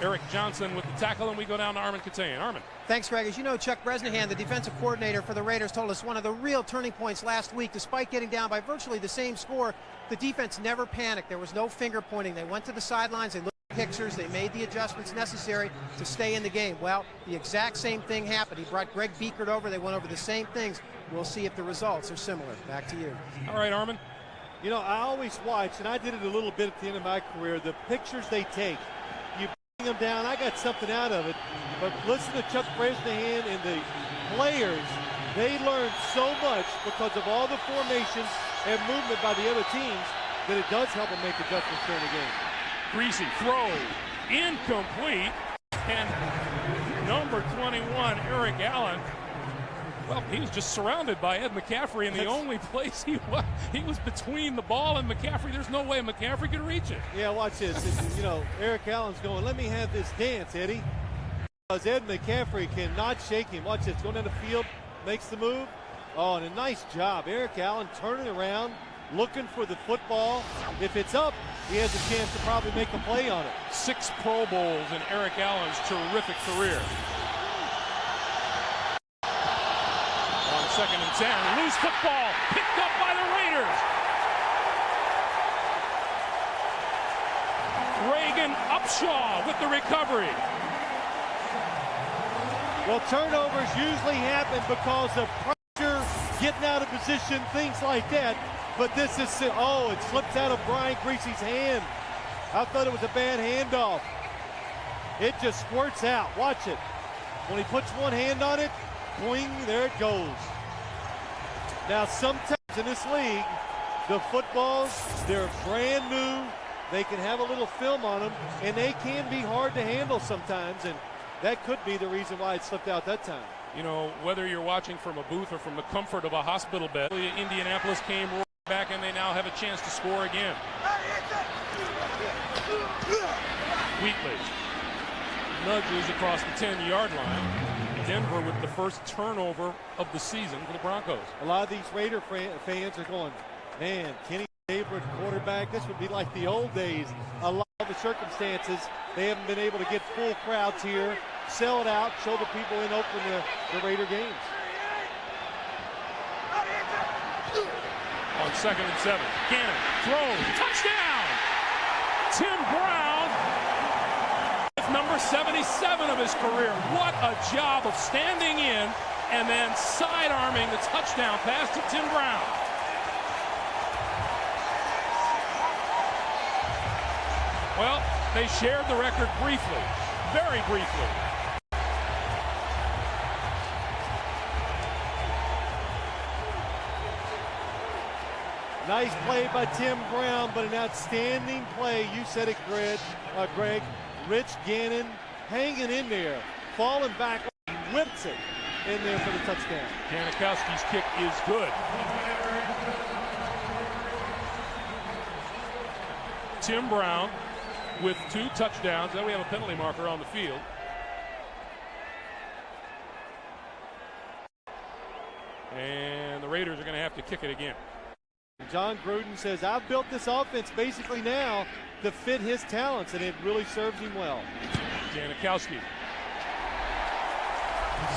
Eric Johnson with the tackle, and we go down to Armin Katayan. Armin. Thanks, Greg. As you know, Chuck Bresnahan, the defensive coordinator for the Raiders, told us one of the real turning points last week. Despite getting down by virtually the same score, the defense never panicked. There was no finger pointing. They went to the sidelines, they looked at pictures, they made the adjustments necessary to stay in the game. Well, the exact same thing happened. He brought Greg Biekert over. They went over the same things. We'll see if the results are similar. Back to you. All right, Armin. You know, I always watch, and I did it a little bit at the end of my career, the pictures they take. You bring them down, I got something out of it. But listen to Chuck Bresnahan and the players. They learn so much because of all the formations and movement by the other teams that it does help them make adjustments during the game. Greasy throw, incomplete, and number 21, Eric Allen. Well, he was just surrounded by Ed McCaffrey, and the only place he was between the ball and McCaffrey. There's no way McCaffrey could reach it. Yeah, watch this. You know, Eric Allen's going, let me have this dance, Eddie. Because Ed McCaffrey cannot shake him. Watch this, going down the field, makes the move. Oh, and a nice job. Eric Allen turning around, looking for the football. If it's up, he has a chance to probably make a play on it. 6 Pro Bowls in Eric Allen's terrific career. On 2nd and 10, loose football, picked up by the Raiders. Reagan Upshaw with the recovery. Well, turnovers usually happen because of pressure, getting out of position, things like that. But this is, oh, it slips out of Brian Greasy's hand. I thought it was a bad handoff. It just squirts out. Watch it. When he puts one hand on it, boing, there it goes. Now, sometimes in this league, the footballs, they're brand new. They can have a little film on them, and they can be hard to handle sometimes, and that could be the reason why it slipped out that time. You know, whether you're watching from a booth or from the comfort of a hospital bed, Indianapolis came back, and they now have a chance to score again. Wheatley nudges across the 10-yard line. Denver with the first turnover of the season for the Broncos. A lot of these Raider fans are going, man, Kenny favorite quarterback. This would be like the old days. A lot of the circumstances, they haven't been able to get full crowds here, sell it out, show the people in Oakland the Raider games. On 2nd and 7, Gannon throws, touchdown! Tim Brown, number 77 of his career. What a job of standing in and then side-arming the touchdown pass to Tim Brown. Well, they shared the record briefly, very briefly. Nice play by Tim Brown, but an outstanding play. You said it, Greg. Rich Gannon hanging in there, falling back, whips it in there for the touchdown. Janikowski's kick is good. Tim Brown with 2 touchdowns. Then we have a penalty marker on the field. And the Raiders are going to have to kick it again. John Gruden says, I've built this offense basically now to fit his talents, and it really serves him well. Janikowski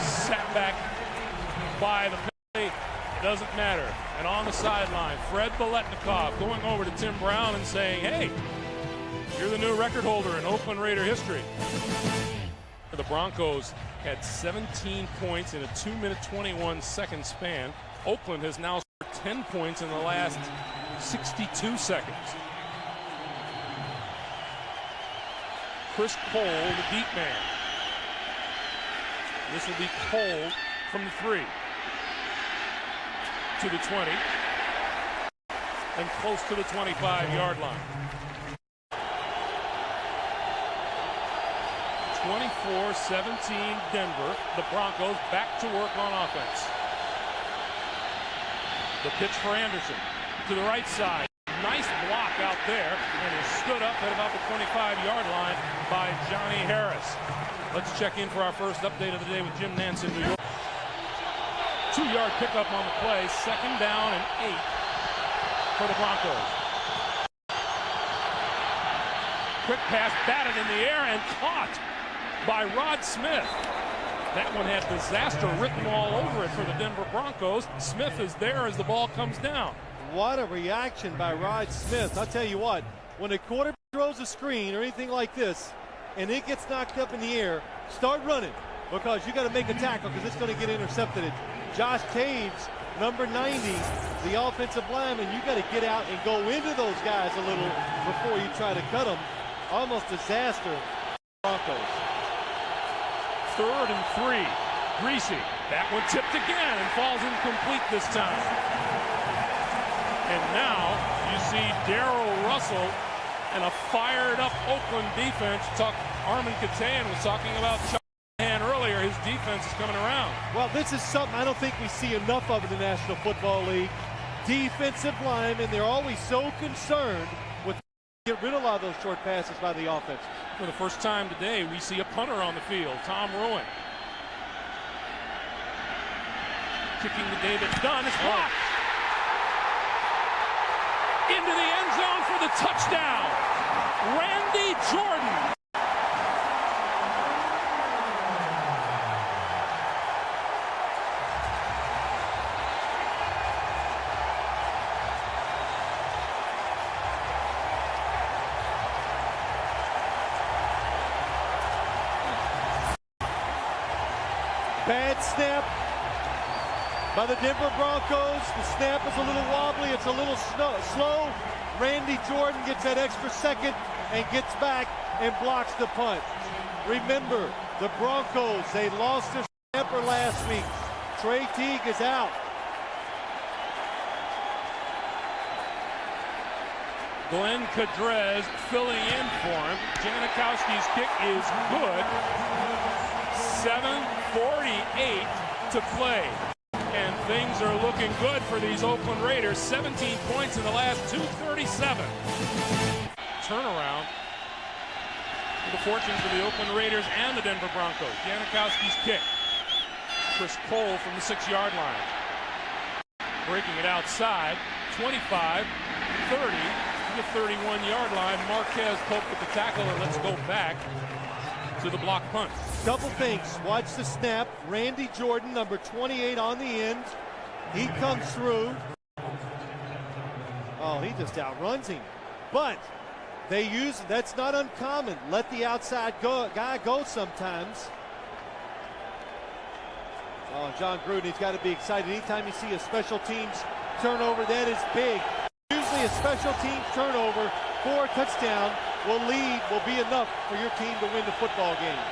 sat back by the penalty. Doesn't matter. And on the sideline, Fred Biletnikoff going over to Tim Brown and saying, hey, you're the new record holder in Oakland Raider history. The Broncos had 17 points in a 2-minute 21-second span. Oakland has now scored 10 points in the last 62 seconds. Chris Cole, the deep man. This will be Cole from the 3 to the 20 and close to the 25-yard line. 24-17 Denver. The Broncos back to work on offense. The pitch for Anderson to the right side. Nice block out there, and is stood up at about the 25-yard line by Johnny Harris. Let's check in for our first update of the day with Jim Nance in New York. 2-yard pickup on the play. 2nd down and 8 for the Broncos. Quick pass batted in the air and caught by Rod Smith. That one had disaster written all over it for the Denver Broncos. Smith is there as the ball comes down. What a reaction by Rod Smith. I'll tell you what, when a quarterback throws a screen or anything like this and it gets knocked up in the air, start running, because you got to make a tackle because it's going to get intercepted. Josh Taves, number 90, the offensive lineman, you got to get out and go into those guys a little before you try to cut them. Almost disaster. Broncos. 3rd and 3. Greasy. That one tipped again and falls incomplete this time. And now you see Darrell Russell and a fired-up Oakland defense. Armin Katayan was talking about Shanahan earlier. His defense is coming around. Well, this is something I don't think we see enough of in the National Football League. Defensive linemen, they're always so concerned with get rid of a lot of those short passes by the offense. For the first time today, we see a punter on the field, Tom Ruin. Kicking to David Dunn. It's blocked. Into the end zone for the touchdown. Randy Jordan. Bad snap by the Denver Broncos. The snap is a little wobbly. It's a little slow. Randy Jordan gets that extra second and gets back and blocks the punt. Remember, the Broncos, they lost their snapper last week. Trey Teague is out. Glenn Cadrez filling in for him. Janikowski's kick is good. 7:48 to play. And things are looking good for these Oakland Raiders. 17 points in the last 2:37. Turnaround for the fortunes of the Oakland Raiders and the Denver Broncos. Janikowski's kick. Chris Cole from the 6-yard line. Breaking it outside. 25, 30 to the 31-yard line. Marquez poked at the tackle, and let's go back to the block punt. Couple things. Watch the snap. Randy Jordan, number 28 on the end. He comes through. Oh, he just outruns him. But they use, that's not uncommon. Let the outside guy go sometimes. Oh, John Gruden, he's got to be excited. Anytime you see a special teams turnover, that is big. Usually a special teams turnover for a touchdown will be enough for your team to win the football game.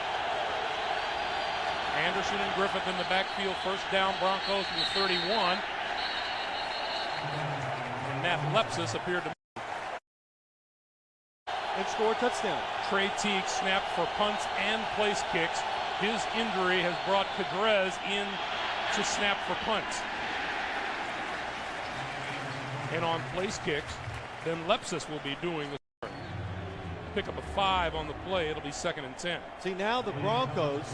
Anderson and Griffith in the backfield. 1st down, Broncos from the 31. Matt Lepsis appeaed to and score a touchdown. Trey Teague snapped for punts and place kicks. His injury has brought Cadrez in to snap for punts. And on place kicks, then Lepsis will be doing the start. Pick up a 5 on the play. It'll be 2nd and 10. See, now the Broncos,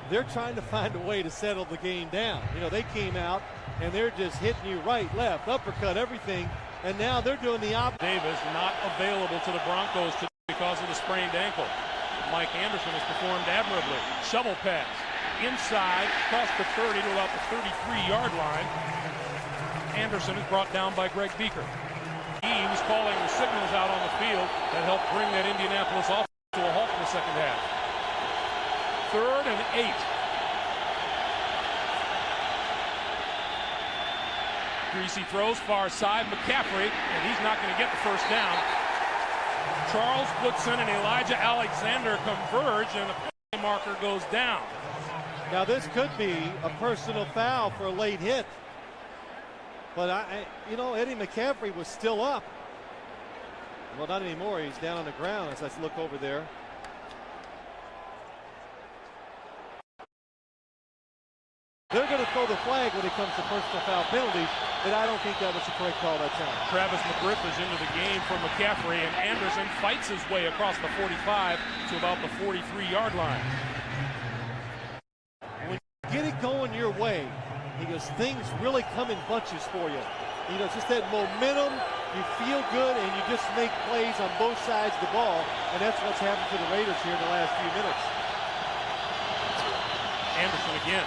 they're trying to find a way to settle the game down. You know, they came out and they're just hitting you right, left, uppercut, everything. And now they're doing the opposite. Davis not available to the Broncos today because of the sprained ankle. Mike Anderson has performed admirably. Shovel pass inside, across the 30 to about the 33-yard line. Anderson is brought down by Greg Beaker. Eames calling the signals out on the field that helped bring that Indianapolis offense to a halt in the second half. 3rd and 8. Greasy throws far side, McCaffrey, and he's not going to get the first down. Charles Woodson and Elijah Alexander converge, and the penalty marker goes down. Now this could be a personal foul for a late hit. But you know, Eddie McCaffrey was still up. Well, not anymore. He's down on the ground as I look over there. They're going to throw the flag when it comes to personal foul penalties, but I don't think that was the correct call that time. Travis McGriff is into the game for McCaffrey, and Anderson fights his way across the 45 to about the 43-yard line. When you get it going your way, because things really come in bunches for you. You know, just that momentum, you feel good, and you just make plays on both sides of the ball, and that's what's happened to the Raiders here in the last few minutes. Anderson again.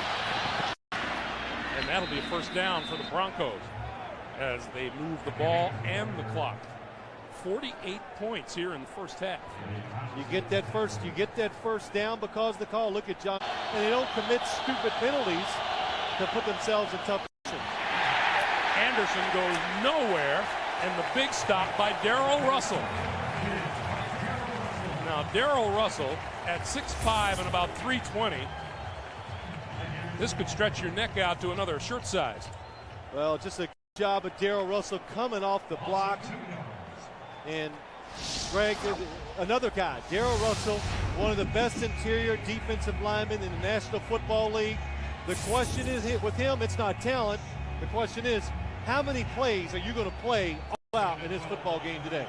And that'll be a first down for the Broncos as they move the ball and the clock. 48 points here in the first half. You get that first down because of the call. Look at John, and they don't commit stupid penalties to put themselves in tough position. Anderson goes nowhere, and the big stop by Darrell Russell. Now Darrell Russell at 6'5" and about 320. This could stretch your neck out to another shirt size. Well, just a good job of Darrell Russell coming off the block. And Greg, another guy, Darrell Russell, one of the best interior defensive linemen in the National Football League. The question is, with him, it's not talent. The question is, how many plays are you going to play all out in this football game today?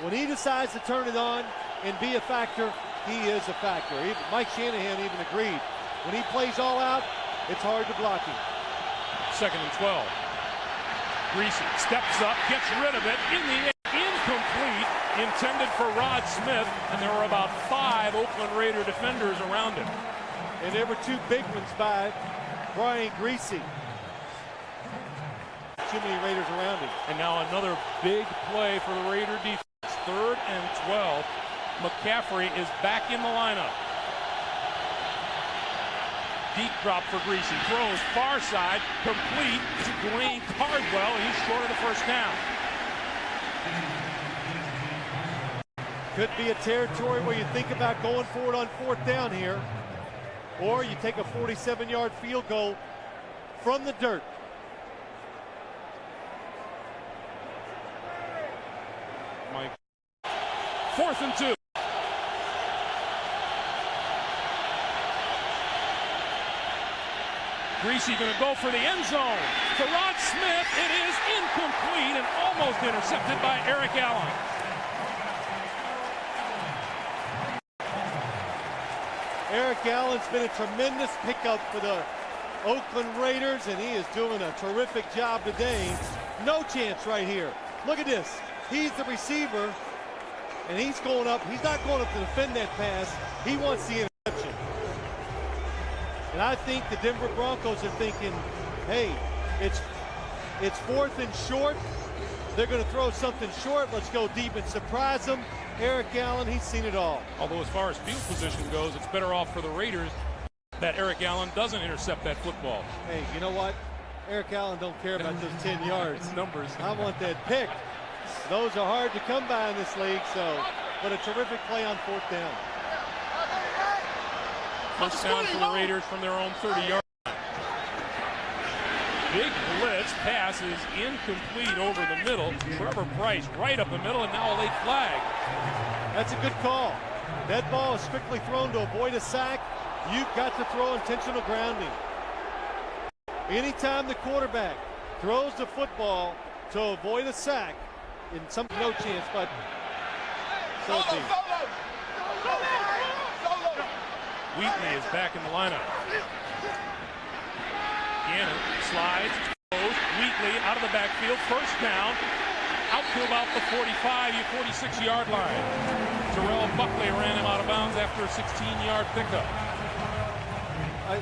When he decides to turn it on and be a factor, he is a factor. Mike Shanahan even agreed. When he plays all out, it's hard to block him. 2nd and 12. Greasy steps up, gets rid of it, in the air, incomplete, intended for Rod Smith, and there were about 5 Oakland Raider defenders around him. And there were 2 big ones by Brian Greasy. Too many Raiders around him. And now another big play for the Raider defense. 3rd and 12. McCaffrey is back in the lineup. Deep drop for Greasy. Throws far side, complete to Dwayne Cardwell. He's short of the first down. Could be a territory where you think about going forward on 4th down here. Or you take a 47-yard field goal from the dirt. Mike. 4th and 2. Greasy going to go for the end zone. To Rod Smith, it is incomplete and almost intercepted by Eric Allen. Eric Allen's been a tremendous pickup for the Oakland Raiders, and he is doing a terrific job today. No chance right here. Look at this. He's the receiver, and he's going up. He's not going up to defend that pass. He wants the interception. And I think the Denver Broncos are thinking, hey, it's 4th and short. They're going to throw something short. Let's go deep and surprise them. Eric Allen, he's seen it all. Although as far as field position goes, it's better off for the Raiders that Eric Allen doesn't intercept that football. Hey, you know what? Eric Allen don't care about those 10 yards. It's numbers. I want that pick. Those are hard to come by in this league, but a terrific play on 4th down. First down for the Raiders from their own 30-yard line. Big blitz pass is incomplete over the middle. Trevor Price right up the middle, and now a late flag. That's a good call. That ball is strictly thrown to avoid a sack. You've got to throw intentional grounding. Anytime the quarterback throws the football to avoid a sack, in some no chance, but so be. Wheatley is back in the lineup. Gannon slides, goes. Wheatley out of the backfield, first down, out to about the 46-yard line. Terrell Buckley ran him out of bounds after a 16-yard pickup.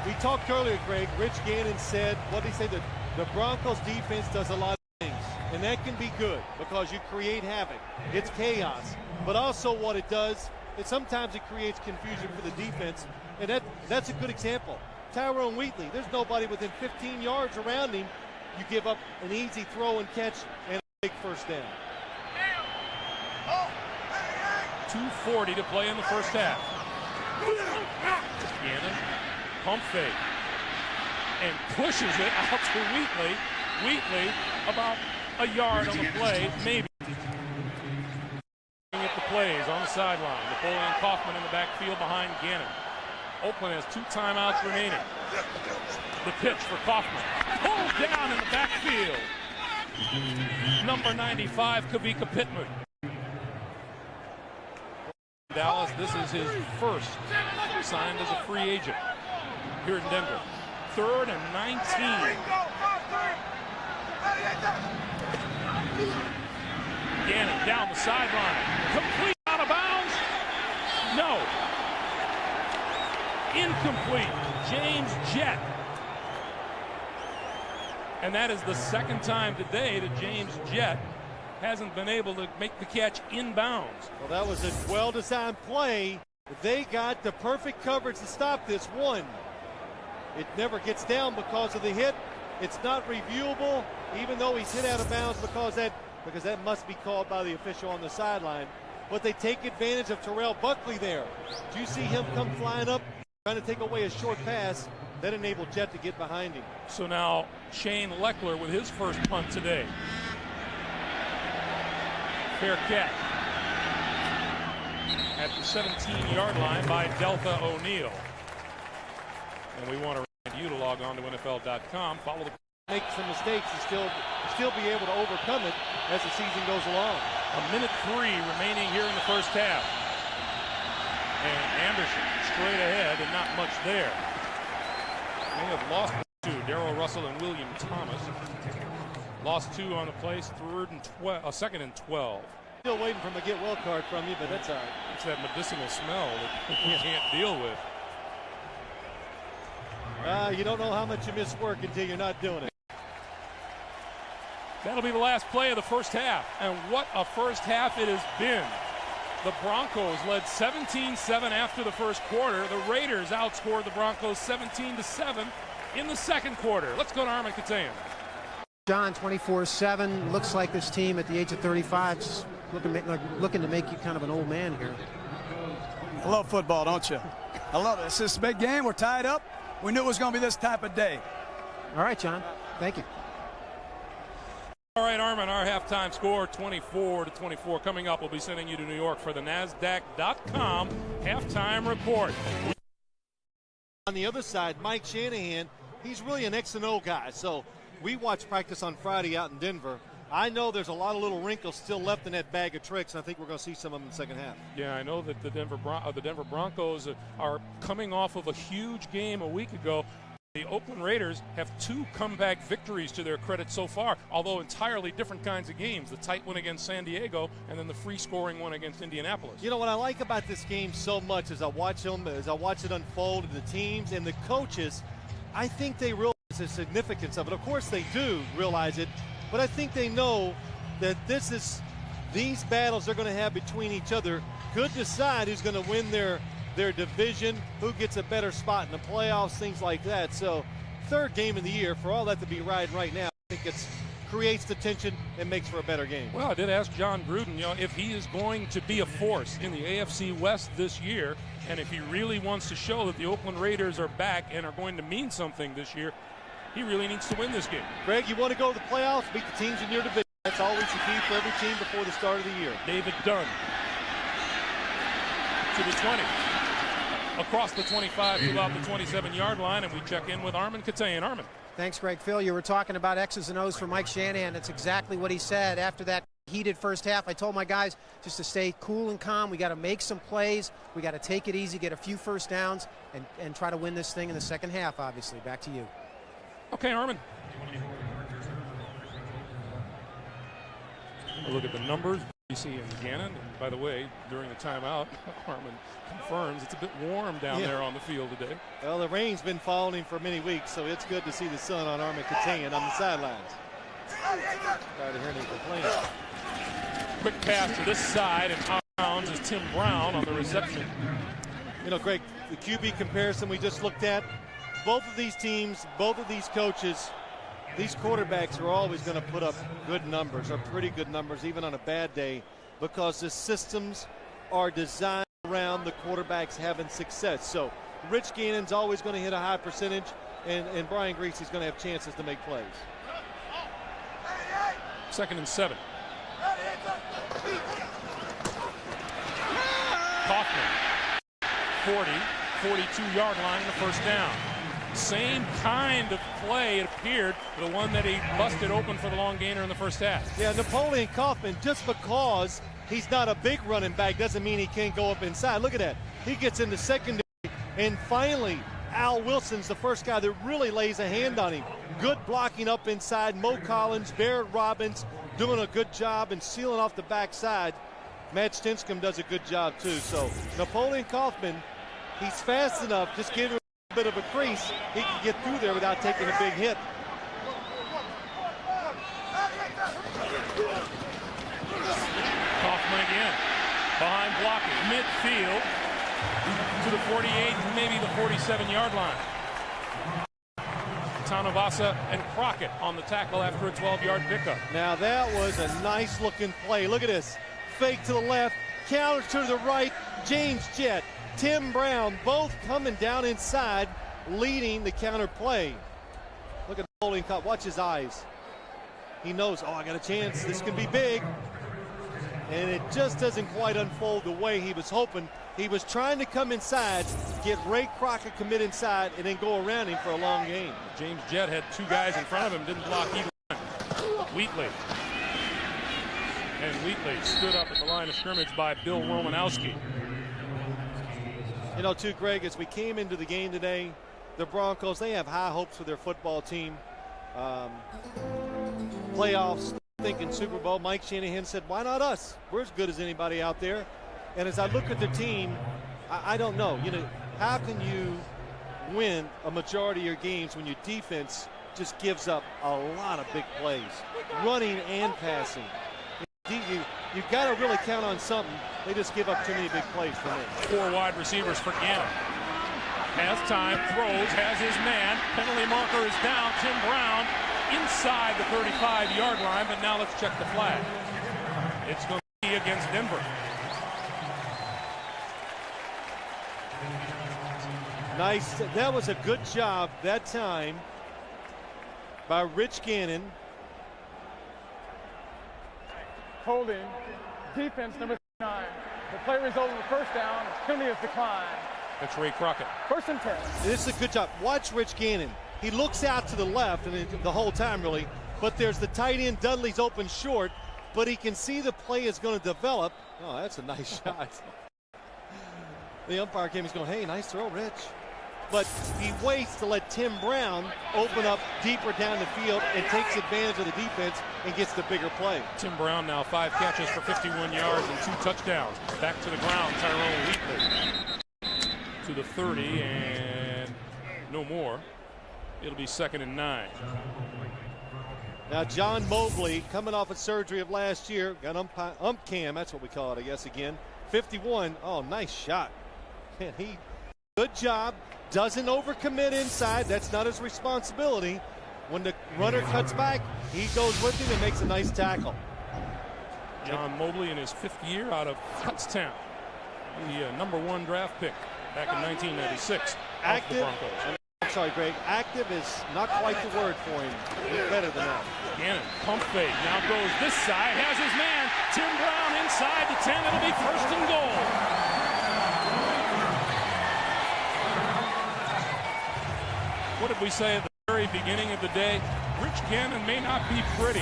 We talked earlier, Greg. Rich Gannon said, what did he say? That the Broncos defense does a lot of things, and that can be good because you create havoc. It's chaos. But also what it does is sometimes it creates confusion for the defense, and that's a good example. Tyrone Wheatley, there's nobody within 15 yards around him. You give up an easy throw and catch and a big first down. 2:40 to play in the first half. Gannon, pump fake, and pushes it out to Wheatley. Wheatley about a yard on the play, maybe. At the plays on the sideline. Napoleon Kaufman in the backfield behind Gannon. Oakland has 2 timeouts remaining. The pitch for Kaufman. Pulled down in the backfield. Number 95, Kavika Pittman. Dallas, this is his first signed as a free agent here in Denver. 3rd and 19. Gannon down the sideline. Complete out of bounds. No. Incomplete. James Jett. And that is the second time today that James Jett hasn't been able to make the catch inbounds. Well, that was a well-designed play. They got the perfect coverage to stop this one. It never gets down because of the hit. It's not reviewable, even though he's hit out of bounds because that must be called by the official on the sideline. But they take advantage of Terrell Buckley there. Do you see him come flying up, trying to take away a short pass? That enabled Jett to get behind him. So now Shane Leckler with his first punt today. Fair catch at the 17-yard line by Delta O'Neal. And we want to remind you to log on to NFL.com. Follow the make some mistakes and still be able to overcome it as the season goes along. 1:03 remaining here in the first half. And Anderson straight ahead and not much there. They have lost 2. Darrell Russell and William Thomas. Lost 2 on the place. 2nd and 12. Still waiting for him to get well card from you, but that's all right. It's that medicinal smell that you can't deal with. You don't know how much you miss work until you're not doing it. That'll be the last play of the first half. And what a first half it has been. The Broncos led 17-7 after the first quarter. The Raiders outscored the Broncos 17-7 in the second quarter. Let's go to Armin Katayan. John, 24-7. Looks like this team at the age of 35 is looking to make you kind of an old man here. I love football, don't you? I love it. It's this big game. We're tied up. We knew it was going to be this type of day. All right, John. Thank you. All right, Armin, our halftime score, 24-24. Coming up, we'll be sending you to New York for the NASDAQ.com halftime report. On the other side, Mike Shanahan, he's really an X and O guy. So we watched practice on Friday out in Denver. I know there's a lot of little wrinkles still left in that bag of tricks, and I think we're going to see some of them in the second half. Yeah, I know that the Denver Broncos are coming off of a huge game a week ago. The Oakland Raiders have 2 comeback victories to their credit so far, although entirely different kinds of games. The tight one against San Diego and then the free-scoring one against Indianapolis. You know what I like about this game so much as I watch it unfold, and the teams and the coaches, I think they realize the significance of it. Of course they do realize it, but I think they know that these battles they're going to have between each other could decide who's going to win their division, who gets a better spot in the playoffs, things like that. So 3rd game of the year, for all that to be right now, I think it creates the tension and makes for a better game. Well, I did ask John Gruden, if he is going to be a force in the AFC West this year, and if he really wants to show that the Oakland Raiders are back and are going to mean something this year, he really needs to win this game. Greg, you want to go to the playoffs, beat the teams in your division. That's always the key for every team before the start of the year. David Dunn to the 20. Across the 25 to about the 27-yard line, and we check in with Armin Katayan. Armin. Thanks, Greg. Phil, you were talking about X's and O's for Mike Shanahan. That's exactly what he said after that heated first half. I told my guys just to stay cool and calm. We got to make some plays. We got to take it easy, get a few first downs, and try to win this thing in the second half, obviously. Back to you. Okay, Armin. We'll look at the numbers. You see in Gannon, and by the way, during the timeout, Armin confirms it's a bit warm down there on the field today. Well, the rain's been falling for many weeks, so it's good to see the sun on Armin Katayan on the sidelines. Tired of hearing him complaining. Quick pass to this side, and out of bounds is Tim Brown on the reception. You know, Greg, the QB comparison we just looked at, both of these teams, both of these coaches, these quarterbacks are always going to put up good numbers, or pretty good numbers, even on a bad day, because the systems are designed around the quarterbacks having success. So Rich Gannon's always going to hit a high percentage, and Brian Griese's going to have chances to make plays. 2nd and 7. Kaufman, 40, 42-yard line in the first down. Same kind of play, it appeared, the one that he busted open for the long gainer in the first half. Yeah, Napoleon Kaufman, just because he's not a big running back doesn't mean he can't go up inside. Look at that. He gets in the secondary, and finally, Al Wilson's the first guy that really lays a hand on him. Good blocking up inside. Mo Collins, Barrett Robbins doing a good job and sealing off the backside. Matt Stinscomb does a good job, too. So Napoleon Kaufman, he's fast enough. Just give him a bit of a crease. He can get through there without taking a big hit. Kaufman again. Behind blocking. Midfield to the 48, maybe the 47-yard line. Tanavasa and Crockett on the tackle after a 12-yard pickup. Now that was a nice-looking play. Look at this. Fake to the left, counter to the right. James Jett, Tim Brown, both coming down inside, leading the counter play. Look at Napoleon Kaufman. Watch his eyes. He knows, oh, I got a chance. This can be big. And it just doesn't quite unfold the way he was hoping. He was trying to come inside, get Ray Crockett commit inside, and then go around him for a long game. James Jett had two guys in front of him, didn't block either one. Wheatley. And Wheatley stood up at the line of scrimmage by Bill Romanowski. You know, too, Greg, as we came into the game today, the Broncos, they have high hopes for their football team. Playoffs, thinking Super Bowl. Mike Shanahan said, why not us? We're as good as anybody out there. And as I look at the team, I don't know. You know, how can you win a majority of your games when your defense just gives up a lot of big plays, running and passing? You've got to really count on something. They just give up too many big plays for me. 4 wide receivers for Gannon. Has time, throws, has his man. Penalty marker is down. Tim Brown inside the 35-yard line, but now let's check the flag. It's going to be against Denver. Nice. That was a good job that time by Rich Gannon. Holding, defense number 9. The play resulted in the first down. Penalty is declined. That's Ray Crockett. 1st and 10. This is a good job. Watch Rich Gannon. He looks out to the left, and the whole time really, but there's the tight end. Dudley's open short, but he can see the play is going to develop. Oh, that's a nice shot. The umpire came, he's going, hey, nice throw, Rich. But he waits to let Tim Brown open up deeper down the field and takes advantage of the defense and gets the bigger play. Tim Brown now 5 catches for 51 yards and 2 touchdowns. Back to the ground, Tyrone Wheatley. To the 30 and no more. It'll be 2nd and 9. Now John Mobley coming off of surgery of last year. Got ump cam, that's what we call it, I guess, again. 51, oh, nice shot. Man, good job. Doesn't overcommit inside. That's not his responsibility. When the runner cuts back, he goes with him and makes a nice tackle. John Mobley in his 5th year out of Kutztown. The #1 draft pick back in 1996. Active. Broncos. sorry, Greg. Active is not quite the word for him. He's better than that. Gannon, pump fake, now goes this side, has his man, Tim Brown inside the 10, it'll be 1st and goal. What did we say at the very beginning of the day? Rich Gannon may not be pretty,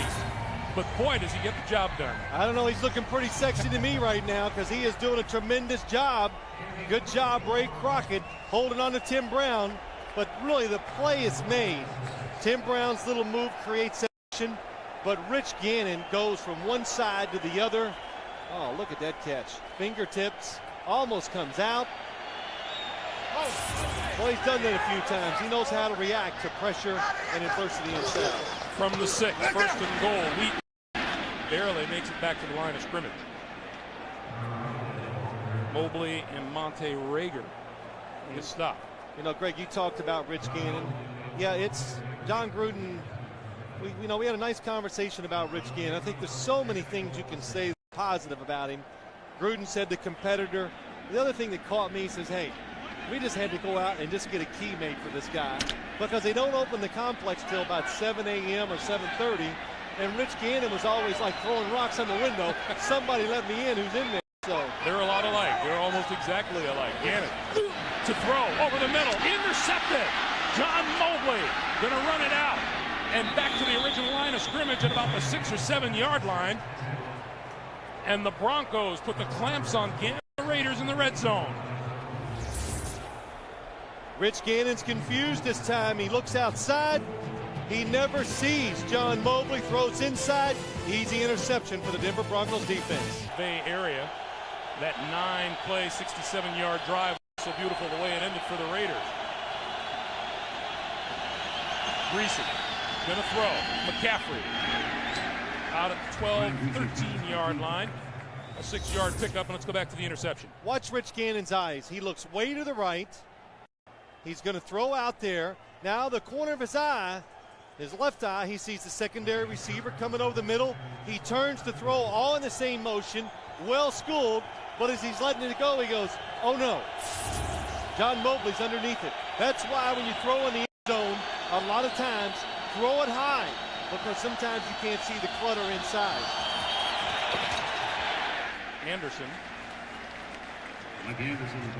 but boy, does he get the job done. I don't know, he's looking pretty sexy to me right now because he is doing a tremendous job. Good job, Ray Crockett, holding on to Tim Brown, but really the play is made. Tim Brown's little move creates action, but Rich Gannon goes from one side to the other. Oh, look at that catch. Fingertips, almost comes out. Well, he's done that a few times. He knows how to react to pressure and adversity inside. From the 6, 1st and goal. Wheaton barely makes it back to the line of scrimmage. Mobley and Monte Rager in the stop. You know, Greg, you talked about Rich Gannon. Yeah, it's John Gruden. We had a nice conversation about Rich Gannon. I think there's so many things you can say positive about him. Gruden said the competitor. The other thing that caught me, he says, hey, we just had to go out and just get a key made for this guy because they don't open the complex till about 7 a.m. or 7:30. And Rich Gannon was always like throwing rocks on the window. Somebody let me in who's in there. So they're a lot alike. They're almost exactly alike. Gannon to throw over the middle. Intercepted. John Mobley going to run it out. And back to the original line of scrimmage at about the 6 or 7 yard line. And the Broncos put the clamps on Gannon, the Raiders in the red zone. Rich Gannon's confused this time. He looks outside. He never sees John Mobley. Throws inside. Easy interception for the Denver Broncos defense. Bay Area. That 9-play, 67-yard drive was so beautiful the way it ended for the Raiders. Greasy going to throw. McCaffrey out at the 12, 13-yard line. A 6-yard pickup, and let's go back to the interception. Watch Rich Gannon's eyes. He looks way to the right. He's going to throw out there. Now the corner of his eye, his left eye, he sees the secondary receiver coming over the middle. He turns to throw all in the same motion. Well schooled, but as he's letting it go, he goes, oh no. John Mobley's underneath it. That's why when you throw in the end zone, a lot of times, throw it high because sometimes you can't see the clutter inside. Anderson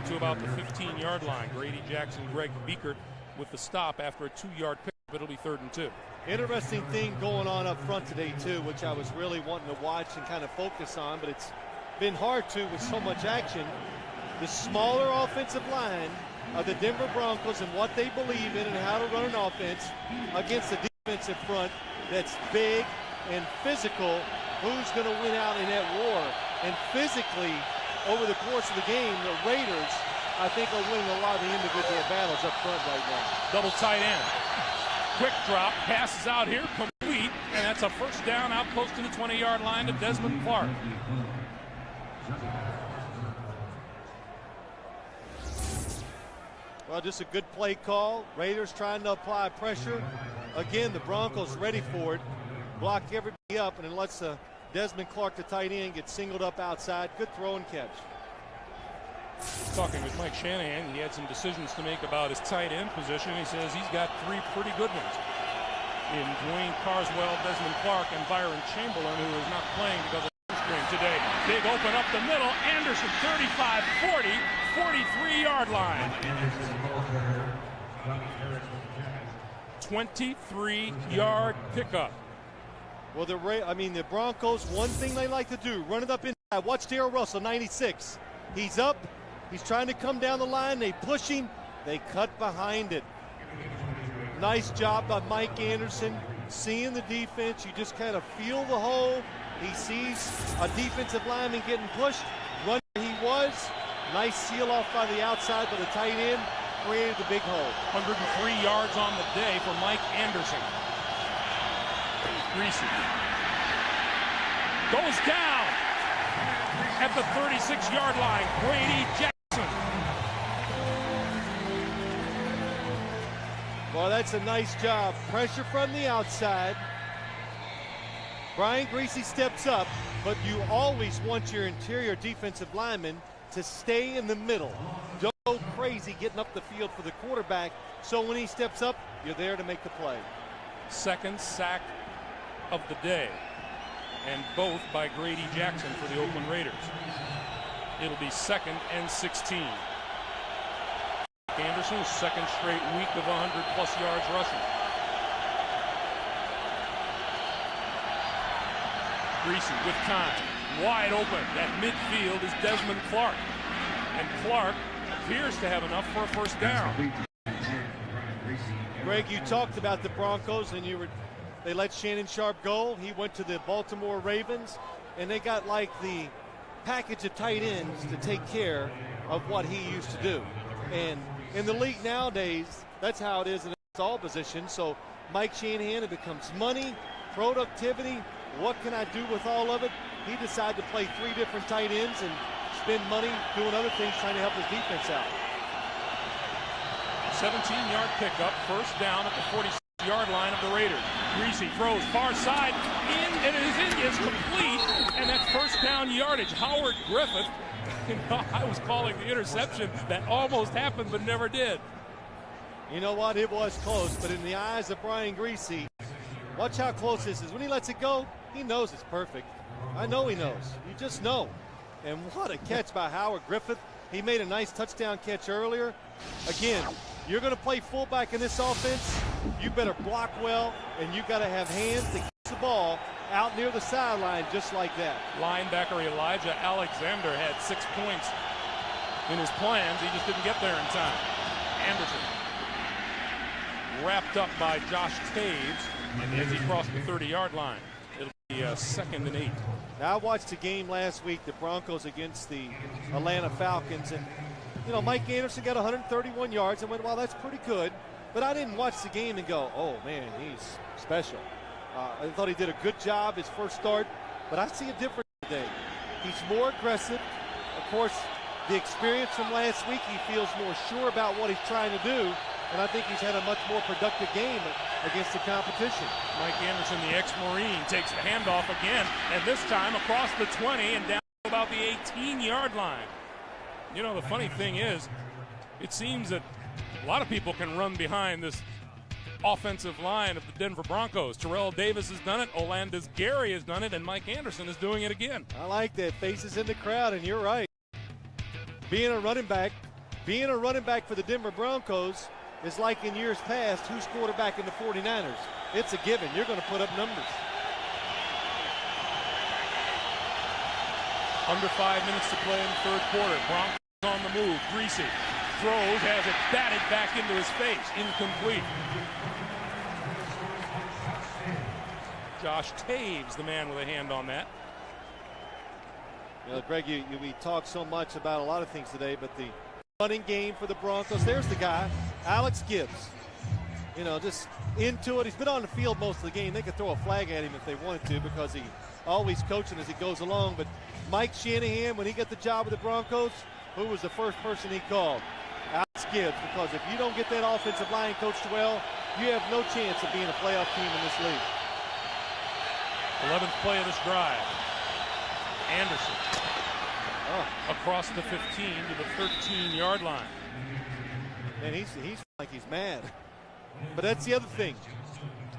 to about the 15-yard line. Grady Jackson, Greg Beekert with the stop after a 2-yard pick. It'll be 3rd and 2. Interesting thing going on up front today too, which I was really wanting to watch and kind of focus on, but it's been hard to with so much action. The smaller offensive line of the Denver Broncos and what they believe in and how to run an offense against the defensive front that's big and physical. Who's going to win out in that war? And physically, over the course of the game, the Raiders, I think, are winning a lot of the individual battles up front right now. Double tight end. Quick drop, passes out here, complete, and that's a 1st down out close to the 20-yard line to Desmond Clark. Well, just a good play call. Raiders trying to apply pressure. Again, the Broncos ready for it. Block everybody up, and it lets Desmond Clark, the tight end, get singled up outside. Good throw and catch. Talking with Mike Shanahan, he had some decisions to make about his tight end position. He says he's got 3 pretty good ones in Dwayne Carswell, Desmond Clark, and Byron Chamberlain, who is not playing because of the string today. Big open up the middle. Anderson, 35-40, 43-yard line. 23-yard pickup. Well, the Broncos, one thing they like to do, run it up inside. Watch Darrell Russell, 96. He's up. He's trying to come down the line. They push him. They cut behind it. Nice job by Mike Anderson. Seeing the defense, you just kind of feel the hole. He sees a defensive lineman getting pushed. Run where he was. Nice seal off by the outside, but the tight end created the big hole. 103 yards on the day for Mike Anderson. Greasy goes down at the 36-yard line. Grady Jackson. Well, that's a nice job. Pressure from the outside. Brian Greasy steps up, but you always want your interior defensive lineman to stay in the middle. Don't so crazy getting up the field for the quarterback, so when he steps up, you're there to make the play. Second sack of the day, and both by Grady Jackson for the Oakland Raiders. It'll be 2nd and 16. Anderson's second straight week of 100+ yards rushing. Greasy with time, wide open. At midfield is Desmond Clark, and Clark appears to have enough for a first down. Greg, you talked about the Broncos, and they let Shannon Sharp go. He went to the Baltimore Ravens, and they got like the package of tight ends to take care of what he used to do. And in the league nowadays, that's how it is in all positions. So Mike Shanahan, it becomes money, productivity. What can I do with all of it? He decided to play 3 different tight ends and spend money doing other things, trying to help his defense out. 17-yard pickup, first down at the 46-yard line of the Raiders. Greasy throws far side, and it is in, it's complete, and that's first down yardage. Howard Griffith, I was calling the interception that almost happened but never did. You know what? It was close, but in the eyes of Brian Greasy, watch how close this is. When he lets it go, he knows it's perfect. I know he knows. You just know. And what a catch by Howard Griffith. He made a nice touchdown catch earlier. Again, you're going to play fullback in this offense. You better block well, and you got to have hands to catch the ball out near the sideline just like that. Linebacker Elijah Alexander had 6 points in his plans. He just didn't get there in time. Anderson wrapped up by Josh Taves as he crossed the 30-yard line. It'll be 2nd and 8. Now, I watched a game last week, the Broncos against the Atlanta Falcons, and you know, Mike Anderson got 131 yards and went, well, that's pretty good. But I didn't watch the game and go, oh, man, he's special. I thought he did a good job his first start, but I see a difference today. He's more aggressive. Of course, the experience from last week, he feels more sure about what he's trying to do, and I think he's had a much more productive game against the competition. Mike Anderson, the ex-Marine, takes the handoff again, and this time across the 20 and down to about the 18-yard line. You know, the funny thing is, it seems that a lot of people can run behind this offensive line of the Denver Broncos. Terrell Davis has done it, Olandis Gary has done it, and Mike Anderson is doing it again. I like that. Faces in the crowd, and you're right. Being a running back for the Denver Broncos is like in years past, who's quarterback in the 49ers? It's a given. You're going to put up numbers. Under 5 minutes to play in the third quarter. Broncos on the move. Greasy throws, has it batted back into his face. Incomplete. Josh Taves, the man with a hand on that. You know, Greg, we talk so much about a lot of things today, but the running game for the Broncos, there's the guy, Alex Gibbs. You know, just into it. He's been on the field most of the game. They could throw a flag at him if they wanted to because he always coaching as he goes along. But Mike Shanahan, when he got the job with the Broncos, who was the first person he called? Alex Gibbs, because if you don't get that offensive line coached well, you have no chance of being a playoff team in this league. 11th play of this drive. Anderson across the 15 to the 13-yard line. And he's like he's mad. But that's the other thing.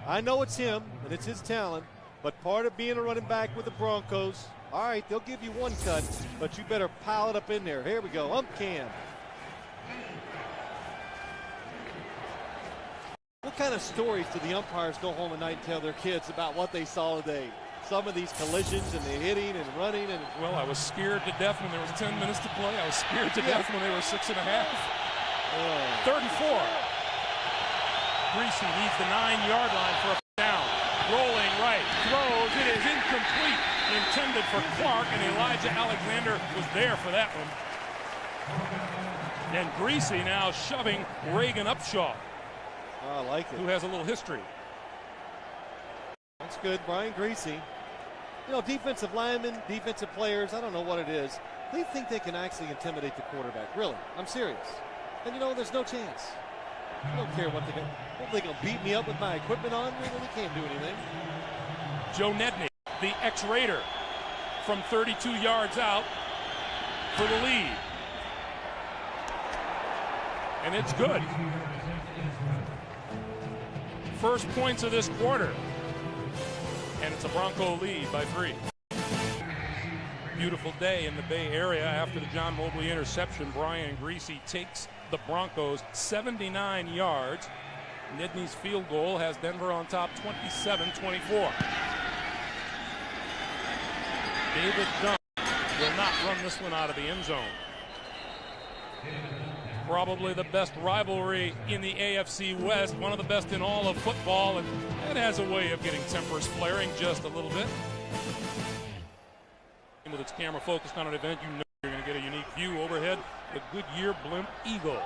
I know it's him and it's his talent, but part of being a running back with the Broncos, all right, they'll give you one cut, but you better pile it up in there. Here we go, ump cam. What kind of stories do the umpires go home at night and tell their kids about what they saw today? Some of these collisions and the hitting and running. And well, I was scared to death when there was 10 minutes to play. I was scared to death when they were 6.5. 3rd and 4. Greasy needs the 9-yard line for a down. Rolling right, throws, it is incomplete. Intended for Clark, and Elijah Alexander was there for that one. And Greasy now shoving Reagan Upshaw. I like it. Who has a little history. That's good, Brian Greasy. You know, defensive linemen, defensive players, I don't know what it is. They think they can actually intimidate the quarterback. Really, I'm serious. And you know, there's no chance. I don't care what they're going to do. They're going to beat me up with my equipment on. They can't do anything. Joe Nedney, the ex-Raider, from 32 yards out for the lead. and it's good. First points of this quarter, and it's a Bronco lead by 3. Beautiful day in the Bay Area after the John Mobley interception. Brian Griese takes the Broncos 79 yards. Nedney's field goal has Denver on top 27-24. David Dunn will not run this one out of the end zone. Probably the best rivalry in the AFC West, one of the best in all of football, and it has a way of getting tempers flaring just a little bit. With its camera focused on an event, you know you're going to get a unique view overhead. The Goodyear Blimp Eagle.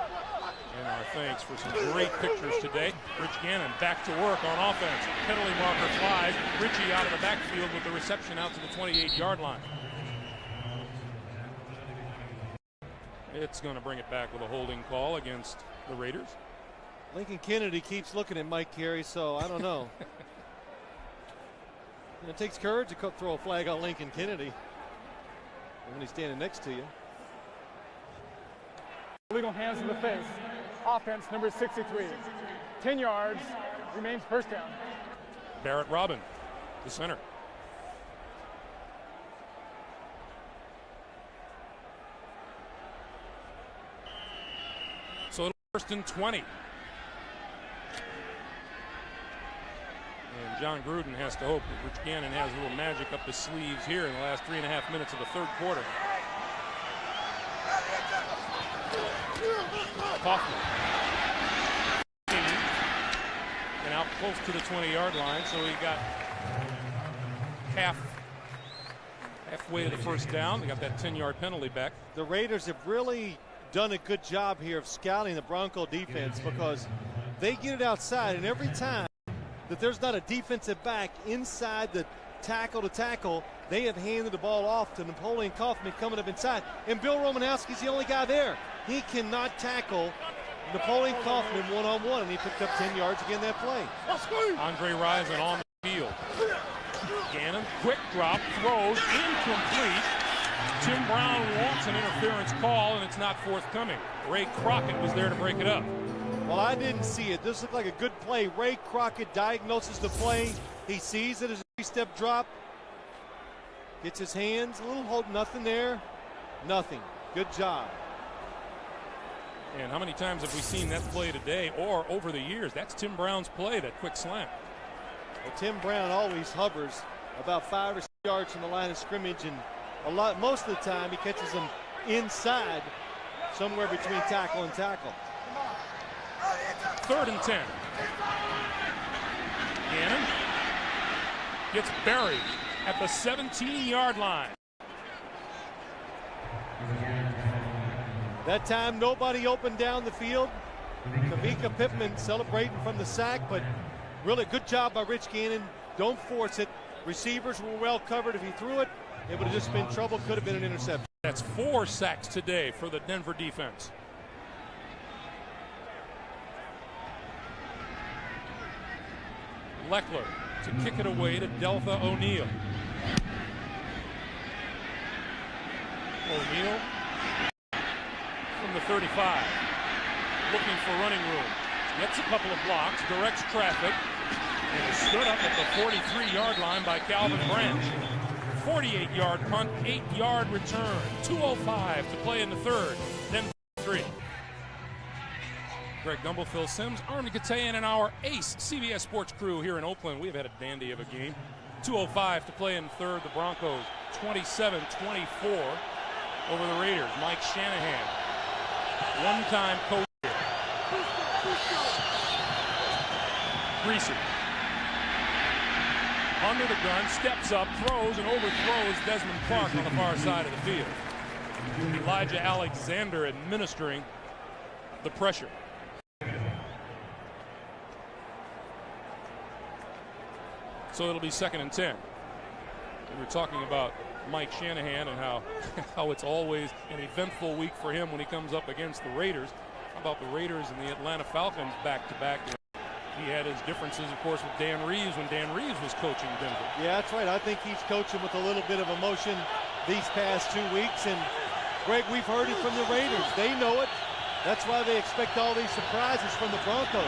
And our thanks for some great pictures today. Rich Gannon back to work on offense. Penalty marker flies. Richie out of the backfield with the reception out to the 28-yard line. It's going to bring it back with a holding call against the Raiders. Lincoln Kennedy keeps looking at Mike Carey, so I don't know. It takes courage to throw a flag on Lincoln Kennedy when he's standing next to you. Illegal hands in the face. Offense number 63. 10 yards. Remains first down. Barrett Robin, the center. So it'll be 1st and 20. And John Gruden has to hope that Rich Gannon has a little magic up his sleeves here in the last 3.5 minutes of the third quarter. Kaufman. And out close to the 20-yard line, so he got halfway to the first down. They got that 10-yard penalty back. The Raiders have really done a good job here of scouting the Bronco defense because they get it outside, and every time that there's not a defensive back inside the tackle to tackle, they have handed the ball off to Napoleon Kaufman coming up inside. And Bill Romanowski's the only guy there. He cannot tackle Napoleon Kaufman one-on-one, and he picked up 10 yards again that play. Andre Rison on the field. Gannon, quick drop, throws, incomplete. Tim Brown wants an interference call, and it's not forthcoming. Ray Crockett was there to break it up. Well, I didn't see it. This looked like a good play. Ray Crockett diagnoses the play. He sees it as a 3-step drop. Gets his hands, a little hold, nothing there. Nothing. Good job. And how many times have we seen that play today or over the years? That's Tim Brown's play, that quick slant. Well, Tim Brown always hovers about 5 or 6 yards from the line of scrimmage, and most of the time he catches them inside, somewhere between tackle and tackle. 3rd and 10. Gannon gets buried at the 17-yard line. That time nobody opened down the field. Kavika Pittman celebrating from the sack, but really good job by Rich Gannon. Don't force it. Receivers were well covered. If he threw it, it would have just been trouble. Could have been an interception. That's 4 sacks today for the Denver defense. Leckler to kick it away to Deltha O'Neal. O'Neal from the 35, looking for running room. Gets a couple of blocks, directs traffic, and is stood up at the 43-yard line by Calvin Branch. 48-yard punt, 8-yard return. 2:05 to play in the third. Denver 3. Greg Gumbel, Phil Simms, Arnie Katayan, and our ace CBS Sports crew here in Oakland. We have had a dandy of a game. 2:05 to play in the third. The Broncos 27-24 over the Raiders. Mike Shanahan, one-time coach here. Griese under the gun, steps up, throws, and overthrows Desmond Clark on the far side of the field. Elijah Alexander administering the pressure. So it'll be 2nd and 10. And we're talking about Mike Shanahan and how it's always an eventful week for him when he comes up against the Raiders. How about the Raiders and the Atlanta Falcons back-to-back? He had his differences, of course, with Dan Reeves when Dan Reeves was coaching Denver. Yeah, that's right. I think he's coaching with a little bit of emotion these past 2 weeks. And, Greg, we've heard it from the Raiders. They know it. That's why they expect all these surprises from the Broncos.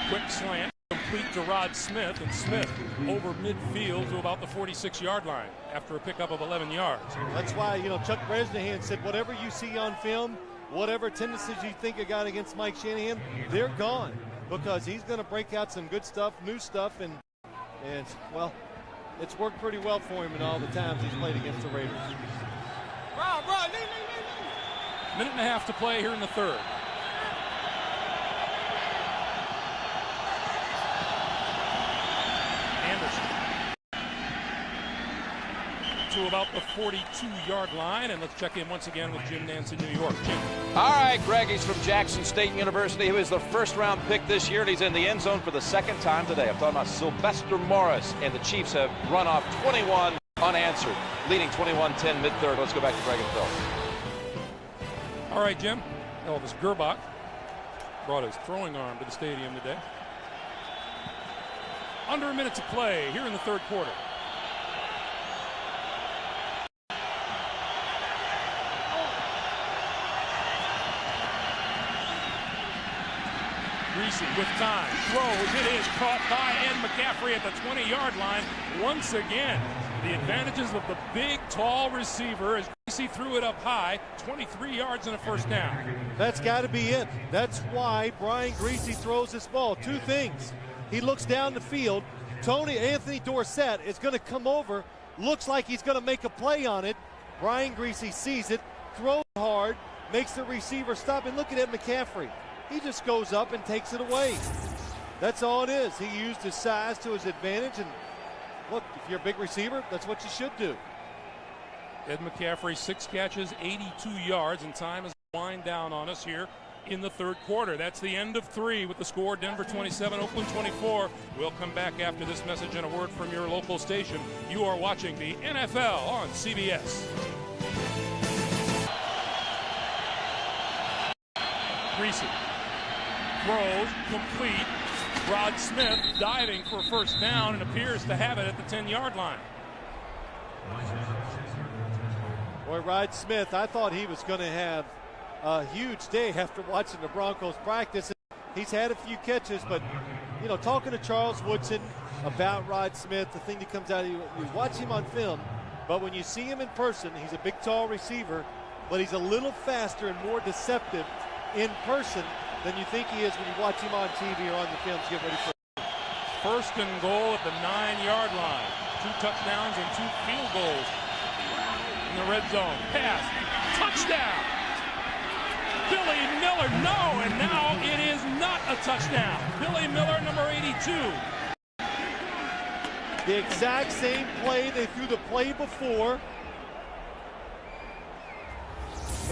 Quick slant, complete to Rod Smith, and Smith over midfield to about the 46-yard line after a pickup of 11 yards. That's why, you know, Chuck Bresnahan said whatever you see on film, whatever tendencies you think you got against Mike Shanahan, they're gone, because he's going to break out some good stuff, new stuff, and well, it's worked pretty well for him in all the times he's played against the Raiders. Minute and a half to play here in the third. Anderson to about the 42-yard line, and let's check in once again with Jim Nance in New York. Jim. All right, Greg, he's from Jackson State University. He was the first-round pick this year, and he's in the end zone for the second time today. I'm talking about Sylvester Morris, and the Chiefs have run off 21 unanswered, leading 21-10 mid-third. Let's go back to Greg and Phil. All right, Jim. Elvis Gerbach brought his throwing arm to the stadium today. Under a minute to play here in the third quarter. Greasy with time, throws, it is caught by Ed McCaffrey at the 20-yard line. Once again, the advantages of the big, tall receiver as Greasy threw it up high, 23 yards and a first down. That's got to be it. That's why Brian Greasy throws this ball. Two things. He looks down the field. Anthony Dorsett is going to come over, looks like he's going to make a play on it. Brian Greasy sees it, throws hard, makes the receiver stop, and look at Ed McCaffrey. He just goes up and takes it away. That's all it is. He used his size to his advantage, and look, if you're a big receiver, that's what you should do. Ed McCaffrey, 6 catches, 82 yards, and time is wind down on us here in the third quarter. That's the end of 3 with the score Denver 27, Oakland 24. We'll come back after this message and a word from your local station. You are watching the NFL on CBS. Greasy throws, complete. Rod Smith diving for a first down and appears to have it at the 10-yard line. Boy, Rod Smith, I thought he was going to have a huge day after watching the Broncos practice. He's had a few catches, but, you know, talking to Charles Woodson about Rod Smith, the thing that comes out of you watch him on film, but when you see him in person, he's a big, tall receiver, but he's a little faster and more deceptive in person than you think he is when you watch him on TV or on the films. Get ready for first and goal at the 9-yard line. 2 touchdowns and 2 field goals in the red zone. Pass, touchdown. Billy Miller, no, and now it is not a touchdown. Billy Miller, number 82. The exact same play. They threw the play before.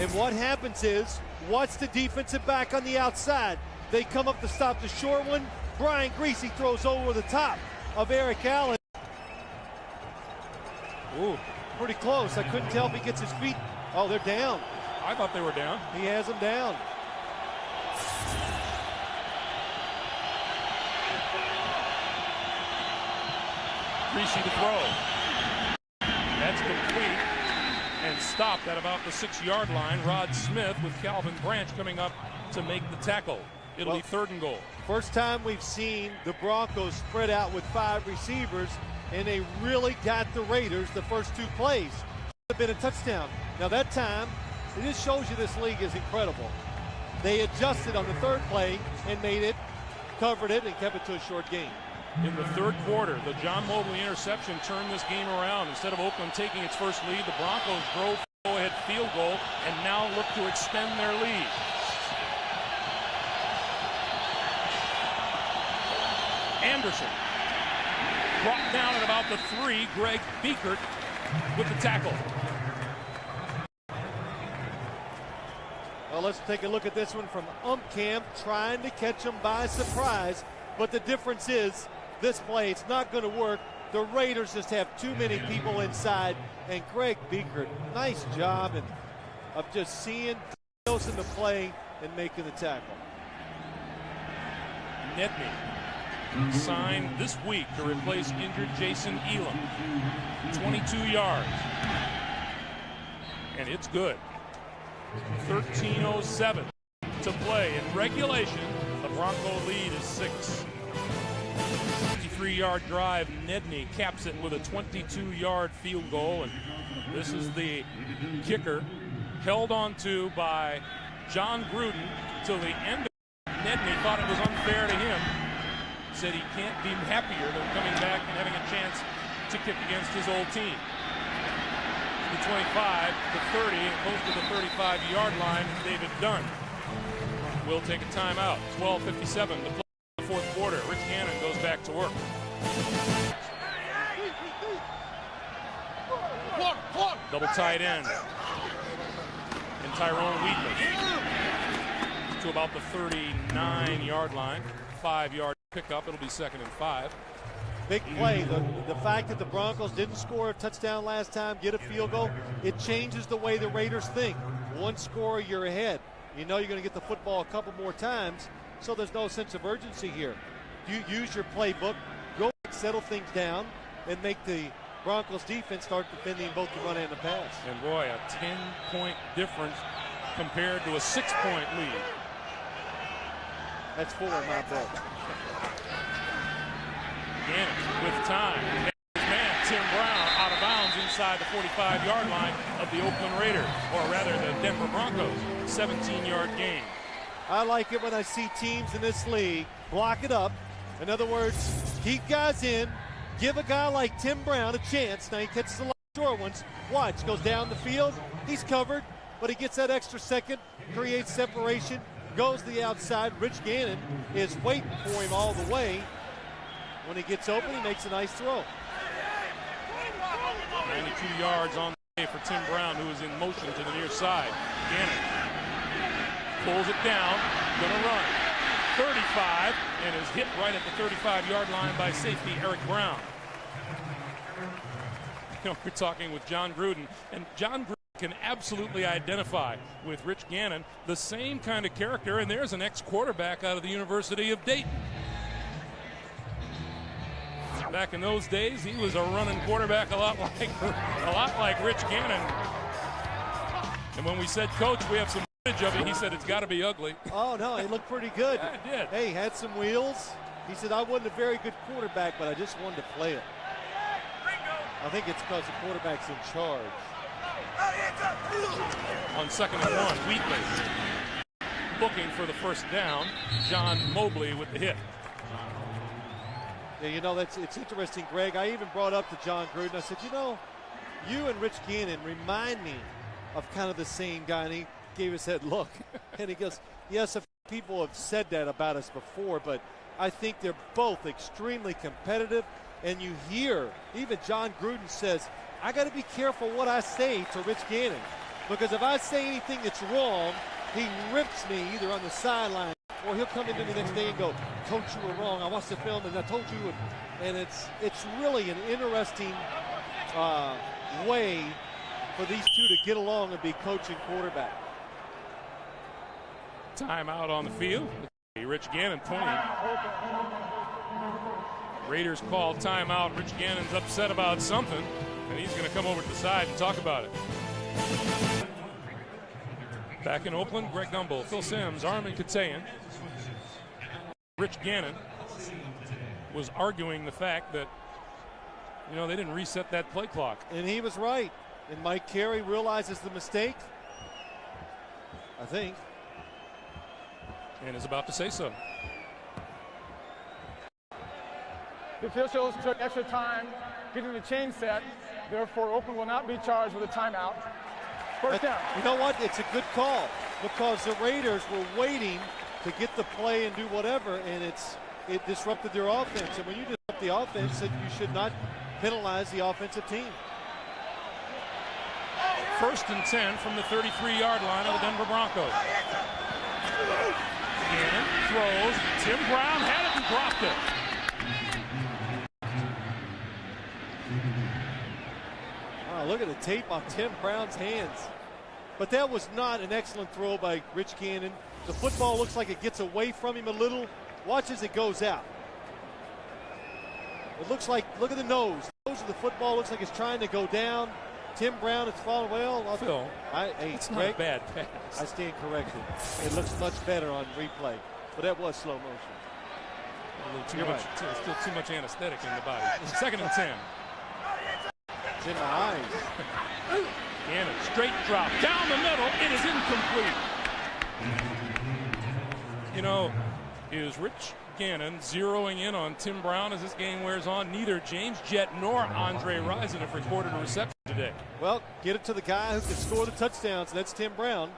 And what happens is, watch the defensive back on the outside. They come up to stop the short one. Brian Greasy throws over the top of Eric Allen. Ooh, pretty close. I couldn't tell if he gets his feet. Oh, they're down. I thought they were down. He has them down. Greasy to throw. That's complete. And stopped at about the 6-yard line. Rod Smith with Calvin Branch coming up to make the tackle. It'll be third and goal. First time we've seen the Broncos spread out with 5 receivers, and they really got the Raiders the first 2 plays. It would have been a touchdown. Now that time, it just shows you this league is incredible. They adjusted on the 3rd play and made it, covered it, and kept it to a short game. In the third quarter, the John Mobley interception turned this game around. Instead of Oakland taking its first lead, the Broncos drove for a go-ahead field goal and now look to extend their lead. Anderson brought down at about the 3. Greg Biekert with the tackle. Well, let's take a look at this one from Camp, trying to catch him by surprise. But the difference is, this play, it's not going to work. The Raiders just have too many people inside. And Greg Biekert, nice job of just seeing in the play and making the tackle. Nedney signed this week to replace injured Jason Elam. 22 yards. And it's good. 13:07. to play. In regulation, the Bronco lead is 6. 53-yard drive. Nedney caps it with a 22-yard field goal. And this is the kicker, held on to by John Gruden till the end. Nedney thought it was unfair to him. Said he can't be happier than coming back and having a chance to kick against his old team. The 25, the 30, and close to the 35-yard line, David Dunn will take a timeout. 12:57 to play the fourth quarter. Rich Gannon goes back to work. Double tight end. And Tyrone Wheatley to about the 39-yard line. 5-yard pickup. It'll be 2nd and 5. Big play. The fact that the Broncos didn't score a touchdown last time, get a field goal, it changes the way the Raiders think. One score, you're ahead. You know you're going to get the football a couple more times, so there's no sense of urgency here. You use your playbook, go settle things down, and make the Broncos defense start defending both the run and the pass. And boy, a 10-point difference compared to a 6-point lead. That's 4 in my book. Gannon with time. Man, Tim Brown out of bounds inside the 45-yard line of the Oakland Raiders, or rather the Denver Broncos. 17-yard gain. I like it when I see teams in this league block it up. In other words, keep guys in, give a guy like Tim Brown a chance. Now he catches a lot of short ones. Watch, goes down the field. He's covered, but he gets that extra second, creates separation, goes to the outside. Rich Gannon is waiting for him all the way. When he gets open, he makes a nice throw. 92 yards on the day for Tim Brown, who is in motion to the near side. Gannon pulls it down, gonna run. 35, and is hit right at the 35-yard line by safety Eric Brown. You know, we're talking with John Gruden, and John Gruden can absolutely identify with Rich Gannon, the same kind of character, and there's an ex-quarterback out of the University of Dayton. Back in those days, he was a running quarterback a lot like Rich Gannon. And when we said, Coach, we have some footage of it, he said, it's got to be ugly. Oh, no, he looked pretty good. Yeah, it did. Hey, had some wheels. He said, I wasn't a very good quarterback, but I just wanted to play it. I think it's because the quarterback's in charge. On 2nd and 1, Wheatley looking for the first down. John Mobley with the hit. Yeah, you know, it's interesting, Greg. I even brought up to John Gruden. I said, you know, you and Rich Gannon remind me of kind of the same guy. And he gave us that look. And he goes, yes, a few people have said that about us before, but I think they're both extremely competitive. And you hear, even John Gruden says, I got to be careful what I say to Rich Gannon. Because if I say anything that's wrong, he rips me either on the sideline or he'll come into me the next day and go, Coach, you were wrong. I watched the film and I told you. And it's really an interesting way for these two to get along and be coach and quarterback. Timeout on the field. Rich Gannon, 20. Raiders call timeout. Rich Gannon's upset about something, and he's going to come over to the side and talk about it. Back in Oakland, Greg Gumbel, Phil Simms, Armin Katayan. Rich Gannon was arguing the fact that, you know, they didn't reset that play clock. And he was right. And Mike Carey realizes the mistake, I think. And is about to say so. The officials took extra time getting the chain set. Therefore, Oakland will not be charged with a timeout. First down. You know what? It's a good call because the Raiders were waiting to get the play and do whatever, and it disrupted their offense. And when you disrupt the offense, you should not penalize the offensive team. 1st and 10 from the 33-yard line of the Denver Broncos. Gannon throws. Tim Brown had it and dropped it. Wow, look at the tape on Tim Brown's hands. But that was not an excellent throw by Rich Gannon. The football looks like it gets away from him a little. Watch as it goes out. It looks like, look at the nose. The nose of the football looks like it's trying to go down. Tim Brown has fallen well. Phil, it's not a bad pass. I stand corrected. It looks much better on replay, but that was slow motion. A little too much, still too much anesthetic in the body. 2nd and 10. It's in my eyes. And a straight drop down the middle. It is incomplete. You know, is Rich Gannon zeroing in on Tim Brown as this game wears on? Neither James Jett nor Andre Rison have recorded a reception today. Well, get it to the guy who can score the touchdowns. That's Tim Brown.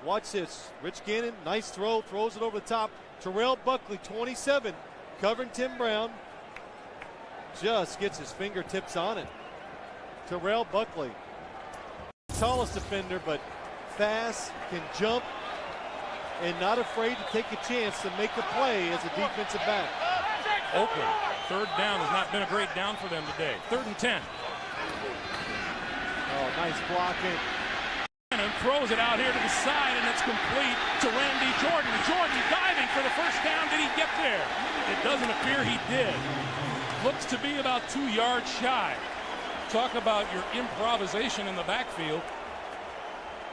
Watch this. Rich Gannon, nice throw, throws it over the top. Terrell Buckley, 27, covering Tim Brown. Just gets his fingertips on it. Terrell Buckley, tallest defender, but fast, can jump, and not afraid to take a chance to make a play as a defensive back. Oakland, 3rd down has not been a great down for them today. 3rd and 10. Oh, nice blocking. And throws it out here to the side, and it's complete to Randy Jordan. Jordan diving for the 1st down. Did he get there? It doesn't appear he did. Looks to be about 2 yards shy. Talk about your improvisation in the backfield.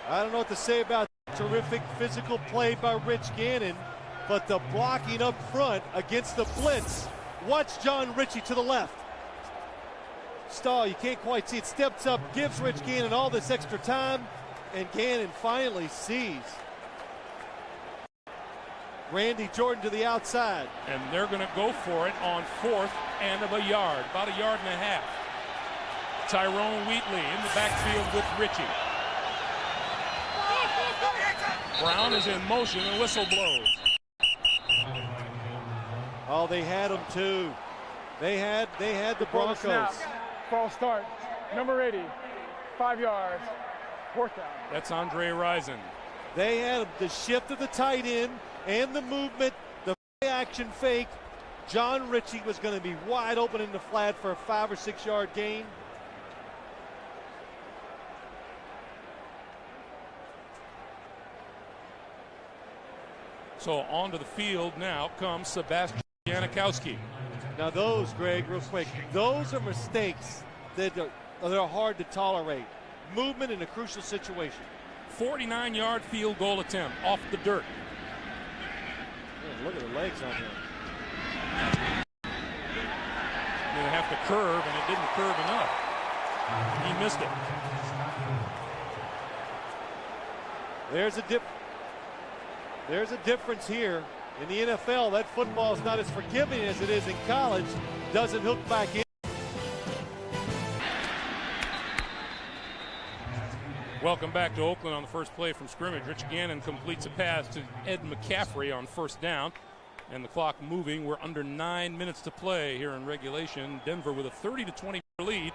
I don't know what to say about terrific physical play by Rich Gannon, but the blocking up front against the blitz. Watch John Ritchie to the left. Stall, you can't quite see it. Steps up, gives Rich Gannon all this extra time, and Gannon finally sees Randy Jordan to the outside. And they're going to go for it on 4th and of a yard, about a yard and a half. Tyrone Wheatley in the backfield with Ritchie. Brown is in motion, and whistle blows. Oh, they had him too. They had the Broncos. False start. Number 80, 5 yards, 4th down. That's Andre Rison. They had him. The shift of the tight end and the movement, the action fake. John Ritchie was going to be wide open in the flat for a 5 or 6 yard gain. So onto the field now comes Sebastian Janikowski. Now those, Greg, real quick, those are mistakes that are hard to tolerate. Movement in a crucial situation. 49-yard field goal attempt off the dirt. Yeah, look at the legs on him. They have to curve, and it didn't curve enough. He missed it. There's a difference here. In the NFL, that football is not as forgiving as it is in college. Doesn't hook back in. Welcome back to Oakland on the first play from scrimmage. Rich Gannon completes a pass to Ed McCaffrey on 1st down. And the clock moving. We're under 9 minutes to play here in regulation. Denver with a 30-20 lead.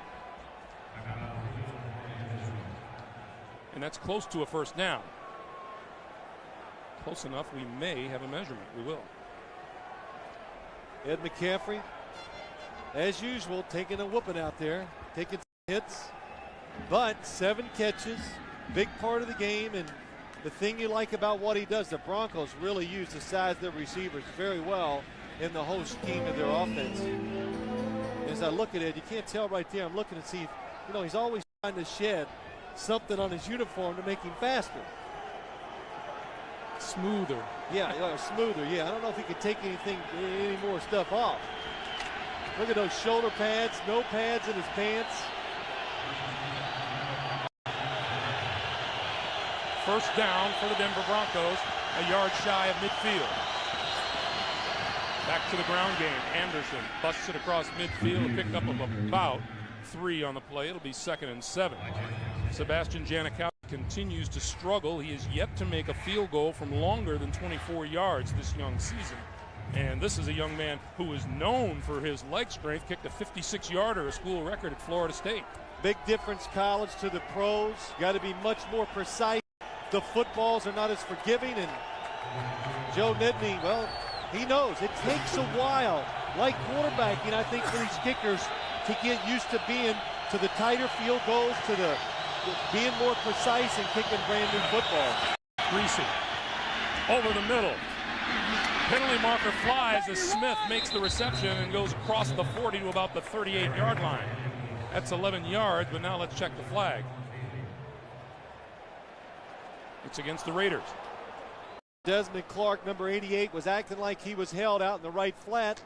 And that's close to a 1st down. Close enough, we may have a measurement. We will. Ed McCaffrey, as usual, taking a whooping out there, taking some hits, but 7 catches, big part of the game, and the thing you like about what he does, the Broncos really use the size of their receivers very well in the whole scheme of their offense. As I look at it, you can't tell right there. I'm looking to see, he's always trying to shed something on his uniform to make him faster. Smoother. Yeah, smoother. Yeah, I don't know if he could take any more stuff off. Look at those shoulder pads, no pads in his pants. 1st down for the Denver Broncos, a yard shy of midfield. Back to the ground game. Anderson busts it across midfield, a pickup of about 3 on the play. It'll be 2nd and 7. Sebastian Janikowski continues to struggle. He is yet to make a field goal from longer than 24 yards this young season. And this is a young man who is known for his leg strength, kicked a 56-yarder, a school record at Florida State. Big difference college to the pros. Got to be much more precise. The footballs are not as forgiving, and Joe Nedney, well, he knows it takes a while, like quarterbacking, I think, for these kickers to get used to being to the tighter field goals, to the being more precise and kicking brand new football. Greasy over the middle. Penalty marker flies as Smith makes the reception and goes across the 40 to about the 38-yard line. That's 11 yards, but now let's check the flag. It's against the Raiders. Desmond Clark, number 88, was acting like he was held out in the right flat.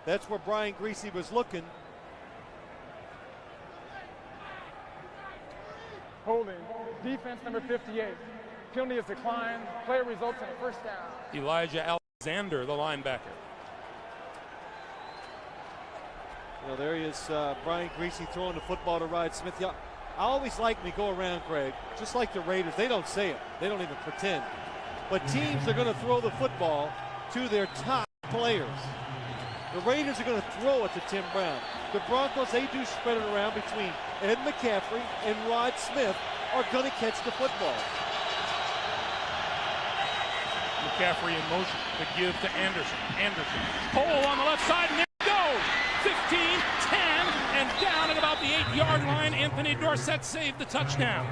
That's where Brian Griese was looking. Holding. Defense number 58. Penalty is declined. Play results in a first down. Elijah Alexander, the linebacker. Well, there he is, Brian Griese throwing the football to Ryan Smith. Yeah, I always like when we go around, Greg, just like the Raiders. They don't say it. They don't even pretend. But teams are going to throw the football to their top players. The Raiders are going to throw it to Tim Brown. The Broncos, they do spread it around between Ed McCaffrey and Rod Smith are going to catch the football. McCaffrey in motion to give to Anderson. Anderson. Hole on the left side, and there it goes. 15, 10, and down at about the 8-yard line. Anthony Dorsett saved the touchdown.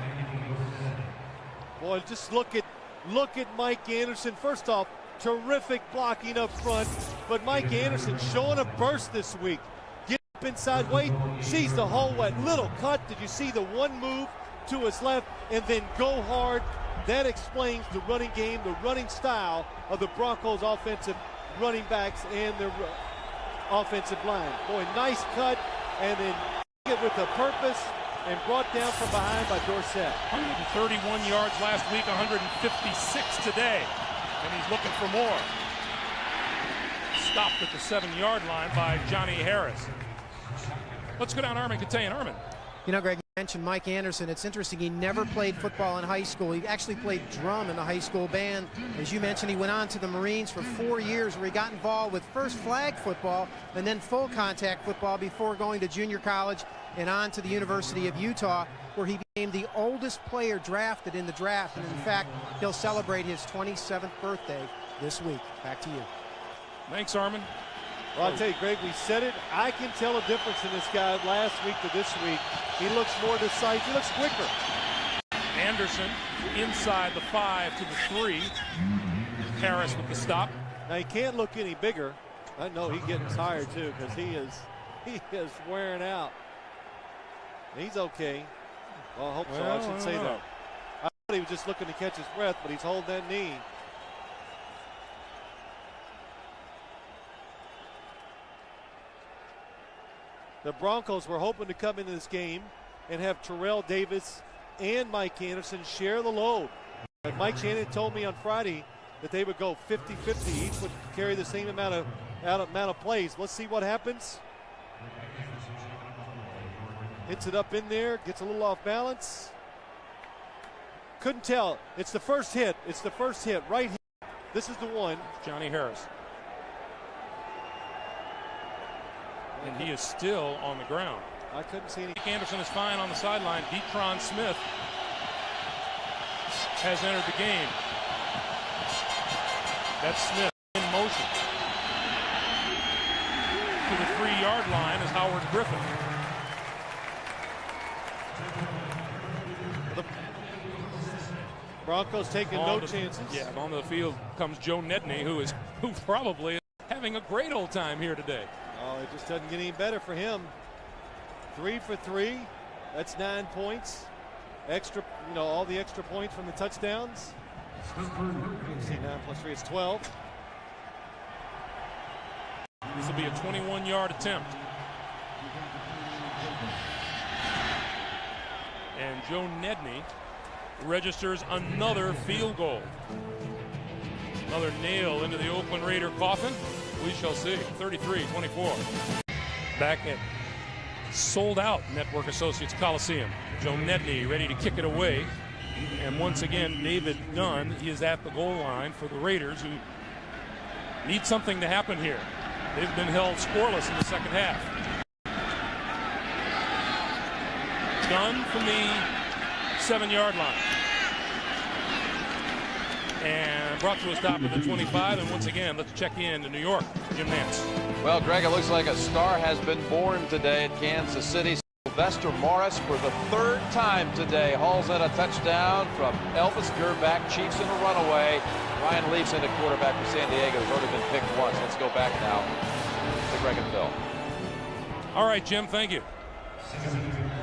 Boy, just look at Mike Anderson. First off, terrific blocking up front, but Mike Anderson showing a burst this week. Get up inside, wait, sees the hole, wet little cut. Did you see the one move to his left and then go hard? That explains the running game, the running style of the Broncos offensive running backs and their offensive line. Boy, nice cut, and then it with a purpose and brought down from behind by Dorsett. 131 yards last week, 156 today, and he's looking for more. Stopped at the 7-yard line by Johnny Harris. Let's go down Armin Katayan. Armin. You know, Greg, you mentioned Mike Anderson. It's interesting, he never played football in high school. He actually played drum in the high school band. As you mentioned, he went on to the Marines for 4 years where he got involved with first flag football and then full contact football before going to junior college and on to the University of Utah, where he became the oldest player drafted in the draft. And in fact, he'll celebrate his 27th birthday this week. Back to you. Thanks, Armin. Well, I'll tell you, Greg, we said it. I can tell a difference in this guy last week to this week. He looks more decisive. He looks quicker. Anderson inside the 5 to the 3. Harris with the stop. Now, he can't look any bigger. I know he's getting tired, too, because he is wearing out. He's okay. Well, I hope so. I should say that. I thought he was just looking to catch his breath, but he's holding that knee. The Broncos were hoping to come into this game and have Terrell Davis and Mike Anderson share the load. But Mike Shannon told me on Friday that they would go 50-50. Each would carry the same amount of plays. Let's see what happens. Hits it up in there, gets a little off balance. Couldn't tell. It's the first hit. It's the first hit right here. This is the one. Johnny Harris. And he is still on the ground. I couldn't see any. Anderson is fine on the sideline. Detron Smith has entered the game. That's Smith in motion. To the 3-yard line is Howard Griffin. The Broncos taking no chances. Yeah, on the field comes Joe Nedney, who probably is having a great old time here today. Oh, it just doesn't get any better for him. 3 for 3. That's 9 points. Extra, all the extra points from the touchdowns. You see 9 plus 3 is 12. This will be a 21-yard attempt. And Joe Nedney registers another field goal. Another nail into the Oakland Raider coffin. We shall see. 33-24. Back at sold-out Network Associates Coliseum. Joe Nedney ready to kick it away. And once again, David Dunn is at the goal line for the Raiders, who need something to happen here. They've been held scoreless in the second half. Dunn from the 7-yard line. And brought to a stop at the 25. And once again, let's check in to New York. Jim Nance. Well, Greg, it looks like a star has been born today at Kansas City. Sylvester Morris, for the 3rd time today, hauls in a touchdown from Elvis Gerback. Chiefs in a runaway. Ryan Leafs in the quarterback for San Diego. Has already been picked once. Let's go back now to Greg and Phil. All right, Jim, thank you.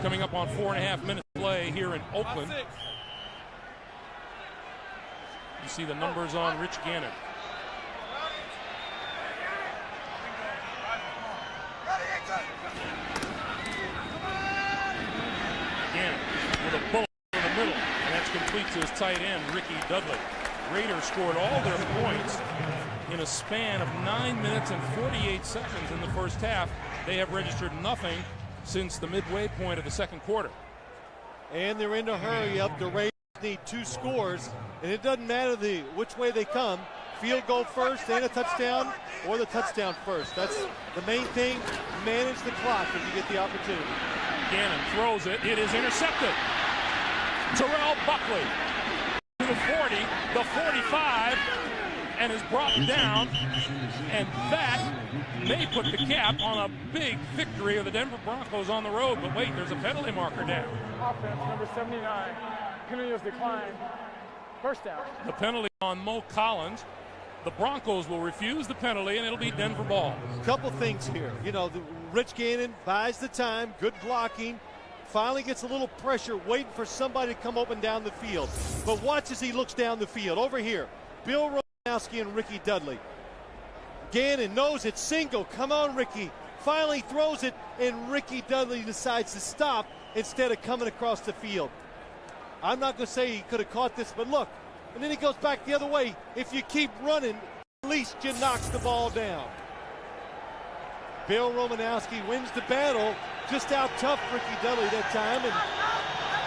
Coming up on 4.5 minutes play here in Oakland. You see the numbers on Rich Gannon. Gannon with a bullet in the middle, and that's complete to his tight end, Ricky Dudley. Raiders scored all their points in a span of 9 minutes and 48 seconds in the first half. They have registered nothing since the midway point of the second quarter. And they're in a hurry up. The Raiders need 2 scores, and it doesn't matter which way they come. Field goal first and a touchdown, or the touchdown first. That's the main thing. Manage the clock if you get the opportunity. Gannon throws it. It is intercepted. Terrell Buckley to the 40, the 45, and is brought down. And that may put the cap on a big victory of the Denver Broncos on the road. But wait, there's a penalty marker down. Offense, number 79. Penalty is declined. First down. The penalty on Mo Collins. The Broncos will refuse the penalty, and it'll be Denver ball. Couple things here. You know, Rich Gannon buys the time, good blocking, finally gets a little pressure, waiting for somebody to come open down the field. But watch as he looks down the field. Over here, Bill Romanowski and Ricky Dudley. Gannon knows it's single. Come on, Ricky. Finally throws it, and Ricky Dudley decides to stop instead of coming across the field. I'm not going to say he could have caught this, but look. And then he goes back the other way. If you keep running, at least you knocks the ball down. Bill Romanowski wins the battle. Just out tough Ricky Dudley that time, and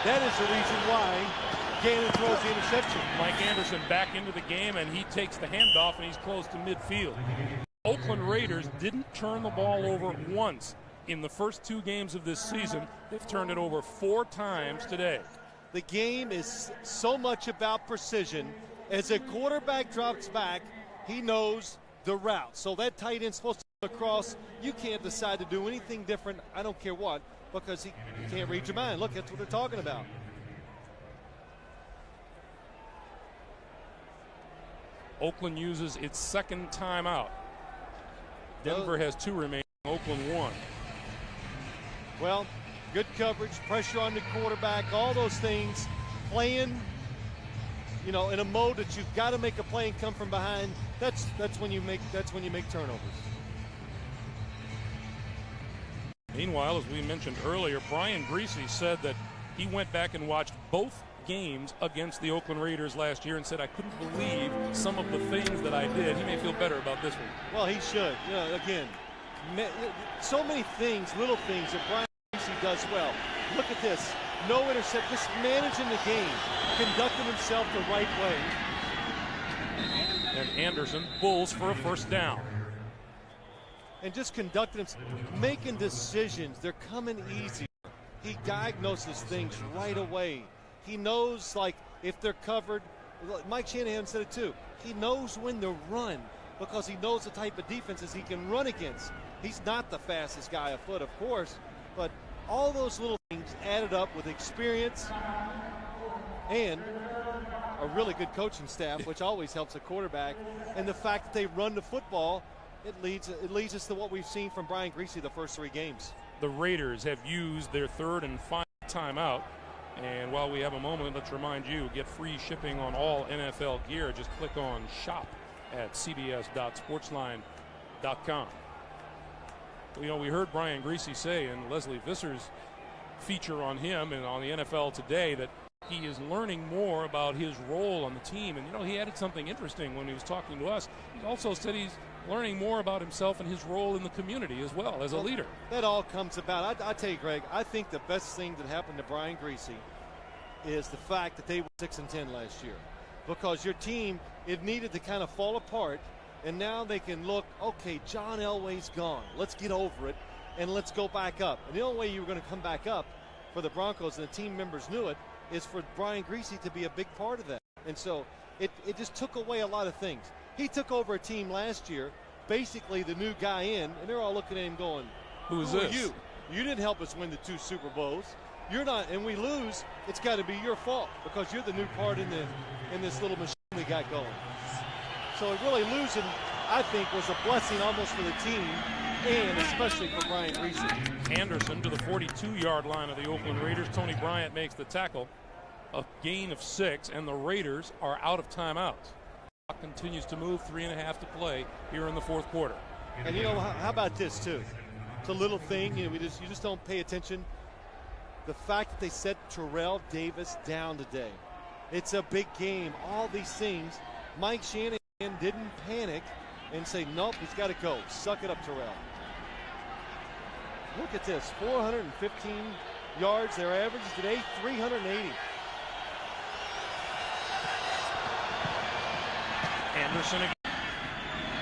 that is the reason why Gannon throws the interception. Mike Anderson back into the game, and he takes the handoff, and he's close to midfield. Oakland Raiders didn't turn the ball over once in the first 2 games of this season. They've turned it over 4 times today. The game is so much about precision. As a quarterback drops back, he knows the route. So that tight end's supposed to go across. You can't decide to do anything different, I don't care what, because he can't read your mind. Look, that's what they're talking about. Oakland uses its second timeout. Denver has 2 remaining. Oakland 1. Well, good coverage, pressure on the quarterback, all those things. Playing, you know, in a mode that you've got to make a play and come from behind. That's when you make turnovers. Meanwhile, as we mentioned earlier, Brian Griese said that he went back and watched both games against the Oakland Raiders last year and said, I couldn't believe some of the things that I did. He may feel better about this one. Well, he should. You know, again, so many things, little things that Brian Griese does well. Look at this. No intercept, just managing the game, conducting himself the right way. And Anderson pulls for a first down. And just conducting himself, making decisions. They're coming easy. He diagnoses things right away. He knows, like, if they're covered. Mike Shanahan said it too. He knows when to run because he knows the type of defenses he can run against. He's not the fastest guy afoot, of course, but all those little things added up with experience and a really good coaching staff, which always helps a quarterback, and the fact that they run the football, it leads us to what we've seen from Brian Griese the first 3 games. The Raiders have used their 3rd and final timeout. And while we have a moment, let's remind you, get free shipping on all NFL gear. Just click on shop at cbs.sportsline.com. You know, we heard Brian Griese say in Leslie Visser's feature on him and on the NFL Today that he is learning more about his role on the team. And, you know, he added something interesting when he was talking to us. He also said he's learning more about himself and his role in the community as well as a leader. That all comes about. I tell you, Greg, I think the best thing that happened to Brian Griese is the fact that they were 6-10 last year, because your team, it needed to kind of fall apart, and now they can look, okay, John Elway's gone. Let's get over it, and let's go back up. And the only way you were going to come back up for the Broncos, and the team members knew it, is for Brian Griese to be a big part of that. And so it just took away a lot of things. He took over a team last year, basically the new guy in, and they're all looking at him going, Who is Who this? are you? You didn't help us win the 2 Super Bowls. You're not, and we lose, it's got to be your fault because you're the new part in this little machine we got going. So really losing, I think, was a blessing almost for the team and especially for Brian Griese. Anderson to the 42-yard line of the Oakland Raiders. Tony Bryant makes the tackle. A gain of 6, and the Raiders are out of timeouts. Clock continues to move, 3.5 to play here in the fourth quarter. And you know, how about this too? It's a little thing, you know, you just don't pay attention. The fact that they set Terrell Davis down today. It's a big game. All these things. Mike Shanahan didn't panic and say, nope, he's got to go. Suck it up, Terrell. Look at this, 415 yards. Their average today, 380. Anderson again,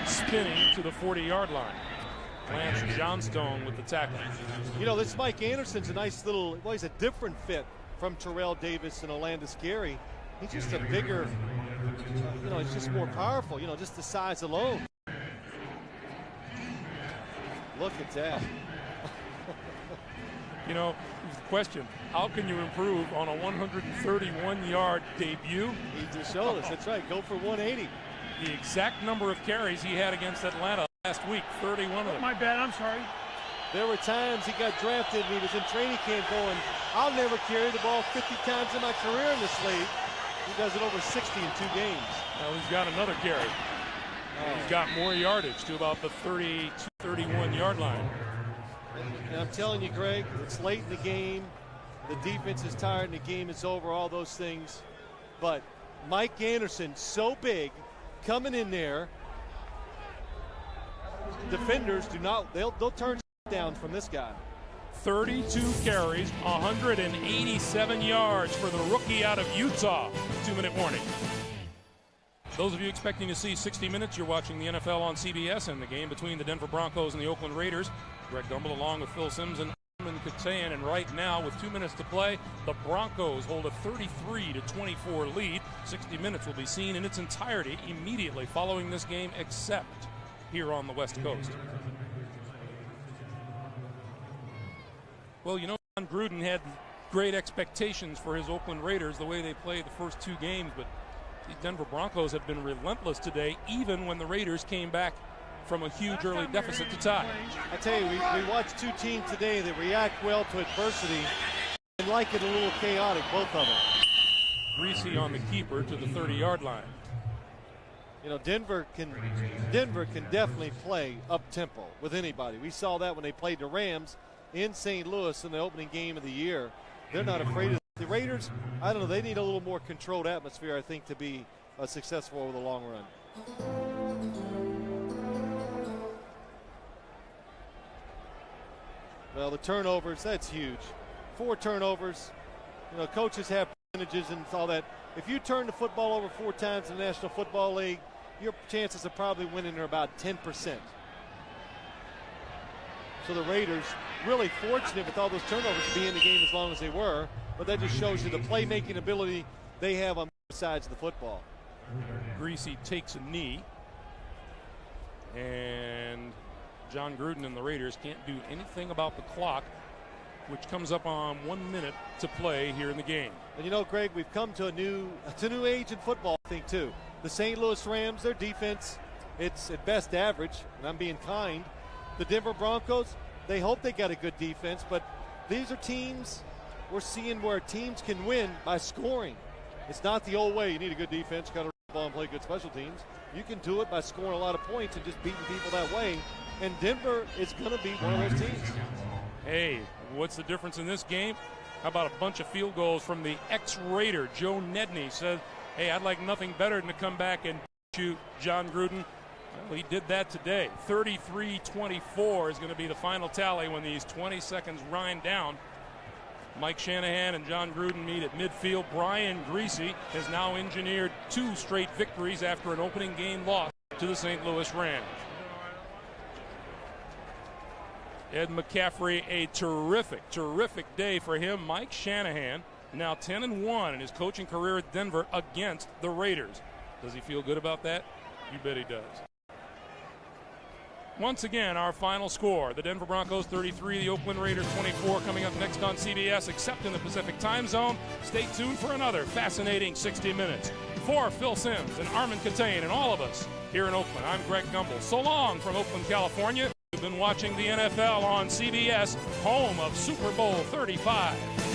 spinning to the 40-yard line. Lance Johnstone with the tackle. You know, this Mike Anderson's a nice little, well, he's a different fit from Terrell Davis and Olandis Gary. He's just a bigger, you know, he's just more powerful, you know, just the size alone. Look at that. You know, the question, how can you improve on a 131-yard debut? He just showed us, that's right, go for 180. The exact number of carries he had against Atlanta last week, 31 of them. My bad, I'm sorry. There were times he got drafted and he was in training camp going, I'll never carry the ball 50 times in my career in this league. He does it over 60 in 2 games. Now he's got another carry. He's got more yardage to about the 30 to 31-yard line. And I'm telling you, Greg, it's late in the game. The defense is tired and the game is over, all those things. But Mike Anderson, so big, coming in there. Defenders do not, they'll turn down from this guy. 32 carries, 187 yards for the rookie out of Utah. 2-minute warning. Those of you expecting to see 60 minutes, you're watching the NFL on CBS and the game between the Denver Broncos and the Oakland Raiders. Greg Gumbel along with Phil Simms and Armin Katayan, and right now with 2 minutes to play, the Broncos hold a 33-24 lead. 60 minutes will be seen in its entirety immediately following this game, except here on the West Coast. Well, you know, John Gruden had great expectations for his Oakland Raiders the way they played the first 2 games, but the Denver Broncos have been relentless today, even when the Raiders came back from a huge early deficit to tie. I tell you, we watched 2 teams today that react well to adversity and like it a little chaotic, both of them. Griese on the keeper to the 30-yard line. You know, Denver can definitely play up-tempo with anybody. We saw that when they played the Rams in St. Louis in the opening game of the year. They're not afraid of the Raiders. I don't know, they need a little more controlled atmosphere, I think, to be successful over the long run. Well, the turnovers, that's huge. 4 turnovers. You know, coaches have percentages and all that. If you turn the football over 4 times in the National Football League, your chances of probably winning are about 10%. So the Raiders really fortunate with all those turnovers to be in the game as long as they were, but that just shows you the playmaking ability they have on both sides of the football. Griese takes a knee, and John Gruden and the Raiders can't do anything about the clock, which comes up on 1 minute to play here in the game. And you know, Greg, we've come to a new age in football, I think, too. The St. Louis Rams, their defense, it's at best average, and I'm being kind. The Denver Broncos, they hope they got a good defense, but these are teams we're seeing where teams can win by scoring. It's not the old way. You need a good defense, got to run the ball and play good special teams. You can do it by scoring a lot of points and just beating people that way. And Denver is going to be one of those teams. Hey, what's the difference in this game? How about a bunch of field goals from the ex-Raider, Joe Nedney, says, hey, I'd like nothing better than to come back and shoot John Gruden. Well, he did that today. 33-24 is going to be the final tally when these 20 seconds wind down. Mike Shanahan and John Gruden meet at midfield. Brian Griese has now engineered 2 straight victories after an opening game loss to the St. Louis Rams. Ed McCaffrey, a terrific day for him. Mike Shanahan, now 10-1 in his coaching career at Denver against the Raiders. Does he feel good about that? You bet he does. Once again, our final score, the Denver Broncos 33, the Oakland Raiders 24, coming up next on CBS, except in the Pacific time zone. Stay tuned for another fascinating 60 minutes. For Phil Simms and Armin Katayan and all of us here in Oakland, I'm Greg Gumbel. So long from Oakland, California. You've been watching the NFL on CBS, home of Super Bowl 35.